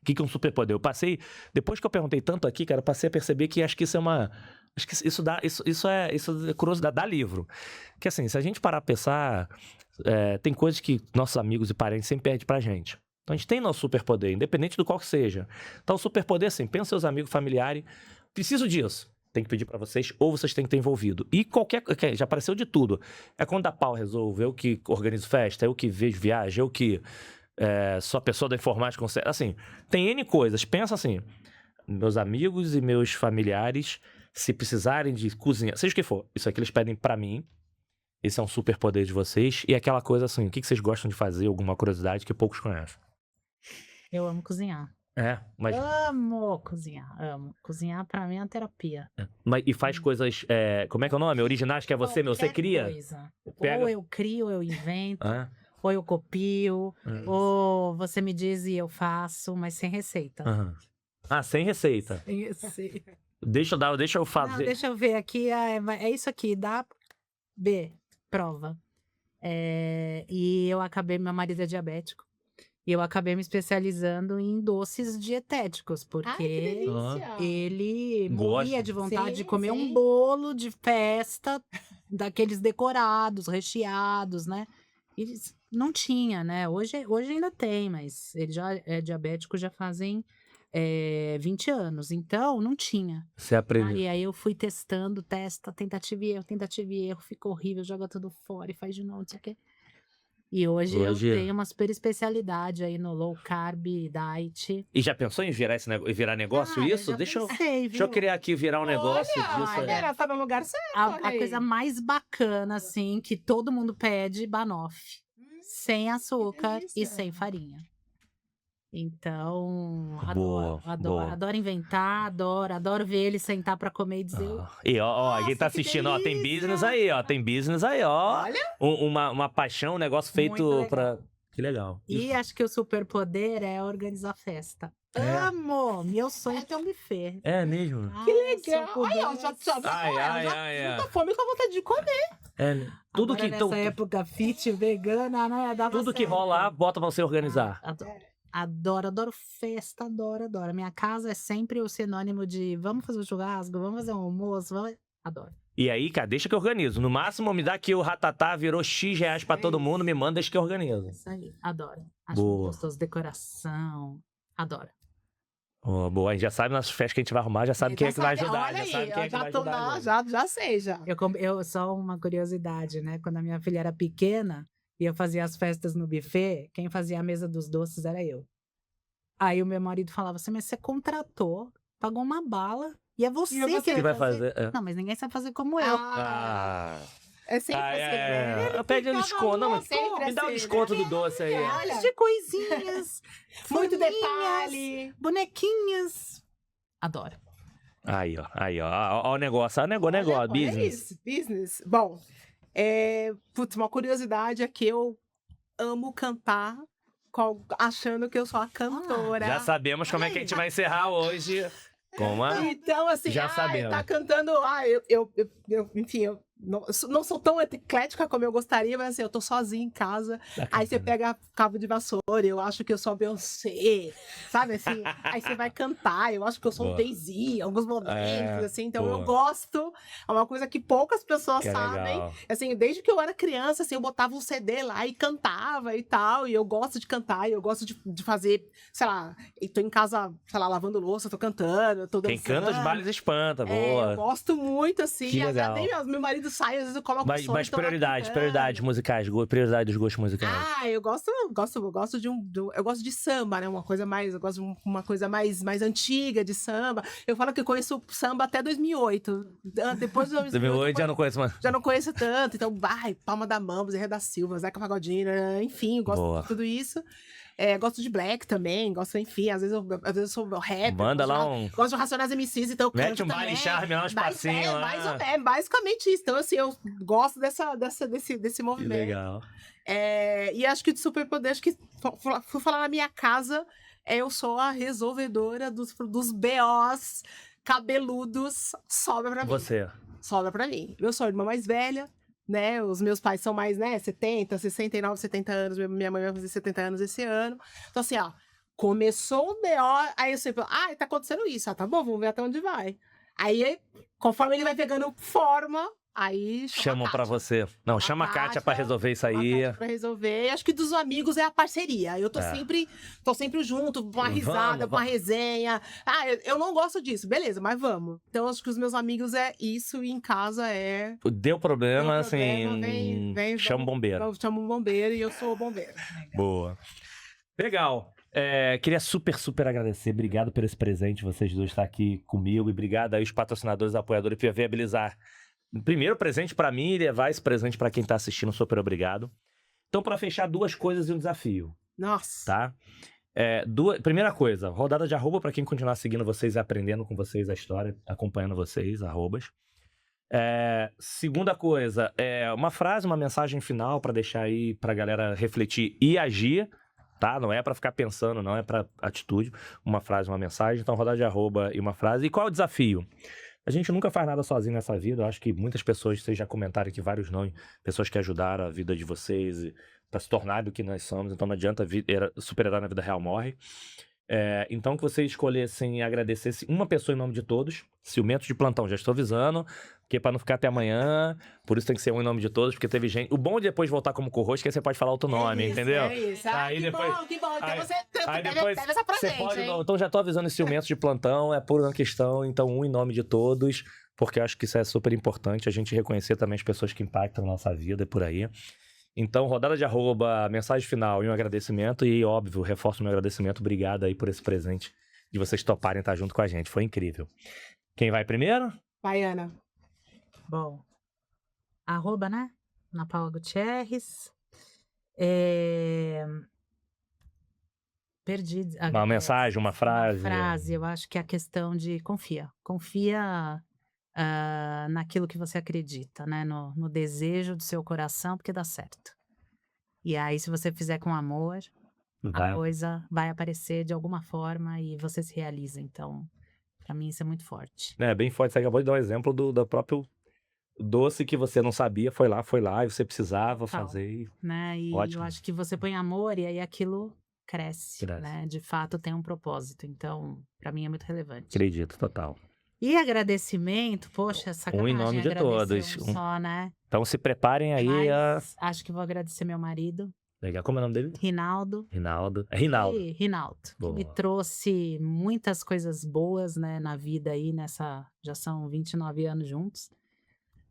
que é um superpoder? Eu passei, depois que eu perguntei tanto aqui, cara, eu passei a perceber que acho que isso é uma... Acho que isso é curiosidade, dá livro. Que assim, se a gente parar pra pensar, tem coisas que nossos amigos e parentes sempre pedem pra gente. Então a gente tem nosso superpoder, independente do qual que seja. Então o superpoder, assim, pensa seus amigos, familiares, preciso disso. Tem que pedir pra vocês, ou vocês têm que ter envolvido. E já apareceu de tudo. É quando a pau resolve, eu que organizo festa, eu que vejo viagem, eu que sou a pessoa da informática. Assim, tem N coisas. Pensa assim, meus amigos e meus familiares, se precisarem de cozinha, seja o que for, isso aqui eles pedem pra mim. Esse é um superpoder de vocês. E aquela coisa assim, o que vocês gostam de fazer, alguma curiosidade que poucos conhecem. Eu amo cozinhar. Mas... Amo cozinhar, amo. Cozinhar pra mim é uma terapia. E faz coisas, como é que é o nome? Originais que é você, meu? Você Qualquer cria? coisa. Pega- Ou eu crio, ou eu invento, Ah, ou eu copio, ah, ou você me diz e eu faço, mas sem receita. aham. Sem receita. Sem receita. Deixa eu Não, fazer. deixa eu ver aqui, é isso aqui, dá B, prova. E eu acabei, meu marido é diabético, e eu acabei me especializando em doces dietéticos, Ai, que porque delícia. ele Gosta. morria de vontade de Sim, comer sim. um bolo de festa daqueles decorados, recheados, né? E não tinha, né? Hoje ainda tem, mas ele já é diabético já fazem 20 anos. Então, não tinha. Você aprendeu. E aí eu fui testando, tentativa e erro, fica horrível, joga tudo fora e faz de novo, não sei o quê. E hoje eu tenho uma super especialidade aí no low carb diet. E já pensou em virar negócio Cara, isso? já Deixa eu pensei, deixa eu viu? criar aqui, virar um negócio disso. Olha, ela tá no lugar certo. A olha aí. coisa mais bacana, assim, que todo mundo pede, banoffee. Sem açúcar e delícia. sem farinha. Então, Boa, boa. adoro inventar, adoro ver ele sentar pra comer e dizer... E ó, quem tá Nossa, que assistindo, ó, tem delícia. business aí, ó. Tem business aí, ó. Olha. Uma paixão, um negócio feito Muito legal. pra. Que legal. E acho que o superpoder é organizar festa. É. Amo! Meu sonho é ter um buffet. É mesmo? Ai, Que se eu legal. Olha, ó, já pudesse. Ai. tá fome com a vontade de comer. É, tudo Agora, que então, nessa época fit, vegana, né? Dava tudo que certo. rolar, bota pra você organizar. Adoro festa, adoro. Minha casa é sempre o sinônimo de vamos fazer um churrasco, vamos fazer um almoço, adoro. E aí, cara, deixa que eu organizo. No máximo, me dá aqui o ratatá, virou X reais pra todo mundo, me manda, deixa que eu organizo. Isso aí, adoro. Acho Boa. muito gostoso, decoração, adoro. Ó, boa, a gente já sabe nas festas que a gente vai arrumar, já sabe quem é que vai ajudar. Olha Já aí, sabe quem é que vai já tô ajudar. lá, gente. já sei, já. Eu só uma curiosidade, né? Quando a minha filha era pequena e eu fazia as festas no buffet, quem fazia a mesa dos doces era eu. Aí o meu marido falava assim, mas você contratou, pagou uma bala e é você, Que vai fazer? É. Não, mas ninguém sabe fazer como eu. Ah. É sempre assim, né? Pede um Ficava desconto. Não, mas sempre me dá um assim, desconto né? do doce aí. Olha. De coisinhas, Muito folhinhas, detalhe. bonequinhas. Adoro. Aí, ó. Ó o negócio, Olha, business. isso, business. Bom, putz, uma curiosidade é que eu amo cantar achando que eu sou a cantora. Já sabemos como é que a gente vai encerrar hoje. Como é? Então, assim, Já sabemos. tá cantando. Enfim, eu não sou tão eclética como eu gostaria, mas assim, eu tô sozinha em casa. Aí você pega cabo de vassoura, eu acho que eu sou a Beyoncé, sabe assim? Aí você vai cantar, eu acho que eu sou o Boa. Daisy, em alguns momentos, assim. Então boa. eu gosto, é uma coisa que poucas pessoas Que sabem. legal. Assim, desde que eu era criança, assim, eu botava um CD lá e cantava e tal. E eu gosto de cantar, e eu gosto de fazer, sei lá, eu tô em casa, sei lá, lavando louça, tô cantando, tô dançando. Quem canta os bailes espanta, Eu boa. gosto muito, assim. Que legal. Meu marido sai, às vezes eu coloco Mas som, então lá prioridades cantando. musicais, prioridade dos gostos musicais. Eu gosto eu gosto de samba, né? Uma coisa mais, eu gosto de uma coisa mais antiga de samba. Eu falo que eu conheço samba até 2008. Depois de 2008 já não conheço mais. já não conheço tanto, então, Palma da Mão, Zé da Silva, Zeca Pagodinho, enfim, eu gosto Boa. de tudo isso. Gosto de black também, gosto, enfim, às vezes eu sou rap. Manda gosto lá de- um- Gosto de Racionais MCs, então eu Mete canto um baile também. charme lá, uns passinhos lá. Basicamente isso. Então, assim, eu gosto desse Que movimento. legal. E acho que de superpoder, acho que fui falar na minha casa, eu sou a resolvedora dos BOs cabeludos, sobra pra mim. Você. Sobra pra mim. Eu sou a irmã mais velha, né? Os meus pais são mais, né, 70, 69, 70 anos. Minha mãe vai fazer 70 anos esse ano. Então, assim, ó, começou o BO, aí eu sempre, tá acontecendo isso. Tá bom, vamos ver até onde vai. Aí, conforme ele vai pegando forma, aí Chamam pra você. Não, chama a Kátia pra resolver isso aí. Pra resolver. E acho que dos amigos é a parceria. Eu tô sempre junto, com uma risada, com uma resenha. Eu não gosto disso. Beleza, mas vamos. Então, acho que os meus amigos é isso e em casa é... Deu problema, Deu assim. problema, vem, chama o bombeiro. Eu chamo um bombeiro e eu sou o bombeiro. Boa. Legal. Queria super agradecer. Obrigado por esse presente, vocês dois estar aqui comigo. E obrigado aí os patrocinadores, apoiadores, por viabilizar. Primeiro presente pra mim e levar esse presente pra quem tá assistindo. Super obrigado. Então, pra fechar, 2 coisas e um desafio, Nossa. tá? Primeira coisa, rodada de arroba pra quem continuar seguindo vocês e aprendendo com vocês a história, acompanhando vocês, arrobas. Segunda coisa, uma frase, uma mensagem final pra deixar aí pra galera refletir e agir, tá? Não é pra ficar pensando, não é pra atitude. Uma frase, uma mensagem. Então, rodada de arroba e uma frase. E qual é o desafio? A gente nunca faz nada sozinho nessa vida. Eu acho que muitas pessoas, vocês já comentaram aqui vários nomes, pessoas que ajudaram a vida de vocês para se tornar do que nós somos. Então não adianta super-herói na vida real morre. Então que vocês escolhessem e agradecessem uma pessoa em nome de todos. Ciumento de plantão, já estou avisando, porque para não ficar até amanhã, por isso tem que ser um em nome de todos, porque teve gente... O bom de depois voltar como co-host, que aí você pode falar outro nome, entendeu? É isso. Aí Que depois- bom, que bom. Então aí- você Aí deve depois essa pra você gente, pode... hein? Então já tô avisando esse ciumento de plantão, é por uma questão, então um em nome de todos, porque eu acho que isso é super importante, a gente reconhecer também as pessoas que impactam a nossa vida e por aí. Então, rodada de arroba, mensagem final e um agradecimento. E, óbvio, reforço o meu agradecimento. Obrigado aí por esse presente de vocês toparem estar junto com a gente. Foi incrível. Quem vai primeiro? Vai, Ana. Bom, arroba, né? Ana Paula Gutierrez. Perdi. Uma mensagem, uma frase. Uma frase, eu acho que é a questão de confia. Confia naquilo que você acredita, né? No desejo do seu coração, porque dá certo. E aí, se você fizer com amor, Vai. a coisa vai aparecer de alguma forma e você se realiza. Então, pra mim, isso é muito forte. Bem forte. Você acabou de dar um exemplo do próprio doce que você não sabia, foi lá e você precisava fazer. E... Né? E Ótimo. eu acho que você põe amor e aí aquilo cresce, Cresce. né? De fato, tem um propósito. Então, pra mim, é muito relevante. Acredito, total. E agradecimento, poxa, sacanagem em nome de agradecer todos. só, né? Então se preparem aí. Mas acho que vou agradecer meu marido, Legal. Como é o nome dele? Rinaldo. Rinaldo. É Rinaldo. E Rinaldo, que me Boa. trouxe muitas coisas boas, né, na vida aí, já são 29 anos juntos.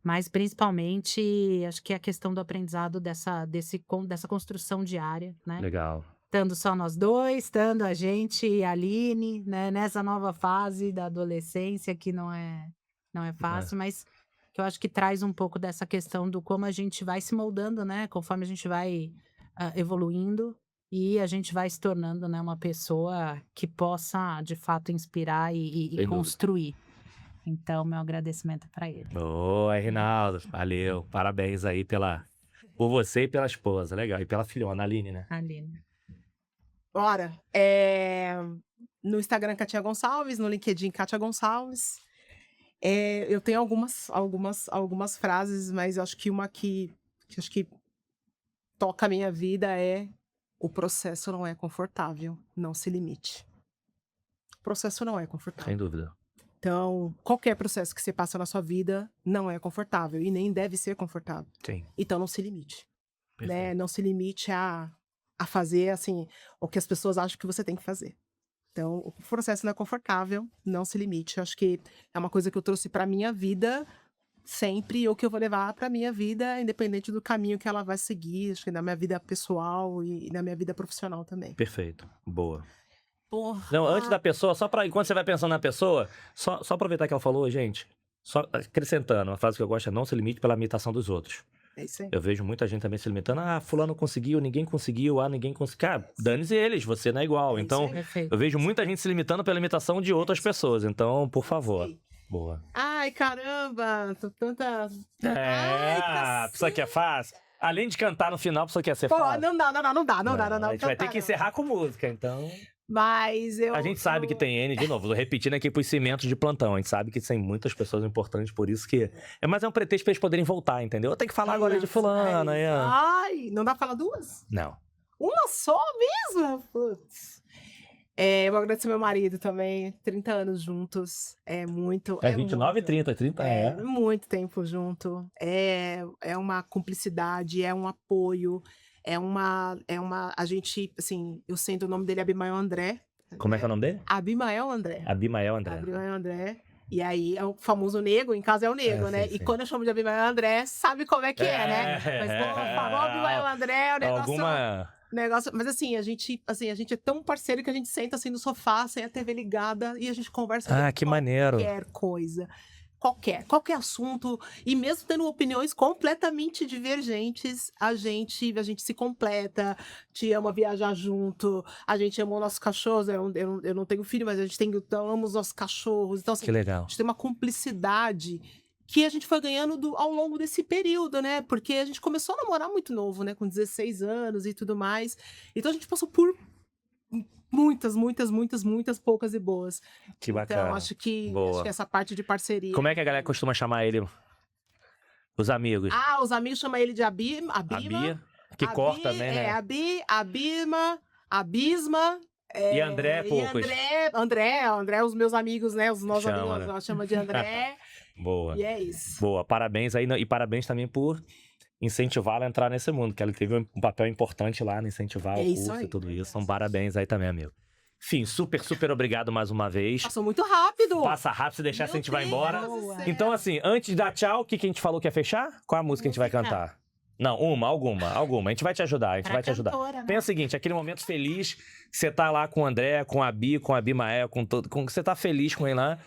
Mas principalmente, acho que é a questão do aprendizado dessa construção diária, né? Legal. Estando só nós dois, estando a gente e a Aline, né, nessa nova fase da adolescência, que não é fácil, mas que eu acho que traz um pouco dessa questão do como a gente vai se moldando, né, conforme a gente vai evoluindo e a gente vai se tornando, né, uma pessoa que possa, de fato, inspirar e Sem dúvida. construir. Então, meu agradecimento é para ele. Boa, Rinaldo. Valeu. Parabéns aí por você e pela esposa. Legal. E pela filhona, Aline, né? Aline. Bora. No Instagram, Katia Gonçalves, no LinkedIn, Katia Gonçalves. Eu tenho algumas frases, mas eu acho que uma que acho que toca a minha vida é: o processo não é confortável, não se limite. O processo não é confortável. Sem dúvida. Então, qualquer processo que você passa na sua vida não é confortável e nem deve ser confortável. Sim. Então, não se limite. Né? Perfeito. Não se limite a fazer assim o que as pessoas acham que você tem que fazer. Então, o processo não é confortável, não se limite. Eu acho que é uma coisa que eu trouxe para minha vida sempre, ou que eu vou levar para minha vida, independente do caminho que ela vai seguir, acho que na minha vida pessoal e na minha vida profissional também. Perfeito. Boa. Porra. Não, antes da pessoa, enquanto você vai pensando na pessoa, só aproveitar que ela falou, gente, só acrescentando, uma frase que eu gosto é: não se limite pela imitação dos outros. É isso aí. Eu vejo muita gente também se limitando. Fulano conseguiu, ninguém conseguiu. Ninguém conseguiu. Cara, dane-se eles, você não é igual. É Então, isso aí. Perfeito. eu vejo muita gente se limitando pela imitação de outras pessoas. Então, por favor. Sim. Boa. Ai, caramba, tanta... A pessoa que é fácil. Além de cantar no final, a pessoa quer ser Pô, fácil. não dá. A gente vai ter que encerrar com música, então... Mas A gente sabe que tem N, de novo, repetindo aqui pros cimentos de plantão, a gente sabe que tem muitas pessoas importantes, por isso que... Mas é um pretexto pra eles poderem voltar, entendeu? Eu tenho que falar agora de fulano, aí, ó. Ai, não dá pra falar duas? Não. Uma só mesmo? Putz. Eu vou agradecer meu marido também, 30 anos juntos, é muito... 29 e muito, 30, 30 é. muito tempo junto, é uma cumplicidade, é um apoio, a gente, assim, eu sendo o nome dele Abimael André. Como é que é o nome dele? Abimael André. Abimael André. Abimael André. E aí, é o famoso nego, em casa é o nego, né? sim, E sim. quando eu chamo de Abimael André, sabe como é que é, né? Mas, pô, falou Abimael André, o negócio... Mas assim, a gente é tão parceiro que a gente senta assim no sofá, sem a TV ligada, e a gente conversa sobre Que maneiro. qualquer coisa. Qualquer assunto, e mesmo tendo opiniões completamente divergentes, a gente se completa, te ama viajar junto, a gente ama os nossos cachorros, eu não tenho filho, mas eu amo os nossos cachorros, então assim, Que legal. a gente tem uma cumplicidade que a gente foi ganhando ao longo desse período, né, porque a gente começou a namorar muito novo, né, com 16 anos e tudo mais, então a gente passou por muitas, poucas e boas. Que bacana. Então, acho que essa parte de parceria. Como é que a galera costuma chamar ele? Os amigos. Os amigos chamam ele de Abima. A Bia, que corta também, né? Abima, Abisma. E André, poucos. André, os meus amigos, né? Os nossos Chama, amigos, né? nós chamamos de André. Boa. E é isso. Boa, parabéns aí. E parabéns também por incentivá-la a entrar nesse mundo, que ela teve um papel importante lá no incentivar É o isso curso e aí. tudo isso. Então, parabéns aí também, amigo. Enfim, super, super obrigado mais uma vez. Passou muito rápido. Passa rápido, se deixar, Meu a gente vai Deus embora. do céu. Então, assim, antes de dar tchau, o que a gente falou que ia fechar? Qual a música que a gente vai Música. cantar? Não, alguma. A gente vai te ajudar, a gente Pra vai te ajudar. cantora, né? Pensa o seguinte, aquele momento feliz, que você tá lá com o André, com a Bi, com a Abimael, você tá feliz com ele lá,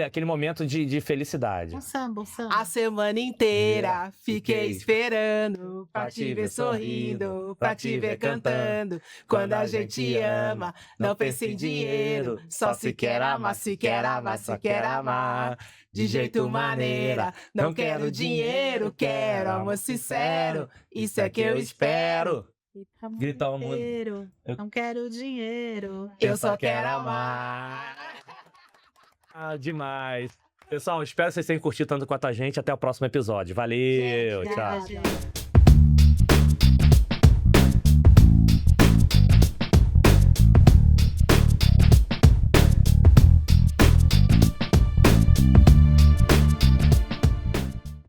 aquele momento de felicidade. Um samba. A semana inteira fiquei esperando pra te ver sorrindo, pra te ver cantando. Quando a gente ama, não pensa em dinheiro, só se quer amar, se quer amar, se quer amar. De jeito maneira, não quero dinheiro, quero amor sincero. Isso é que eu espero. Grita o mundo. Inteiro. Não quero dinheiro. Eu só quero amar. Ah, demais. Pessoal, espero que vocês tenham curtido tanto quanto a gente. Até o próximo episódio. Valeu, tchau. Gente.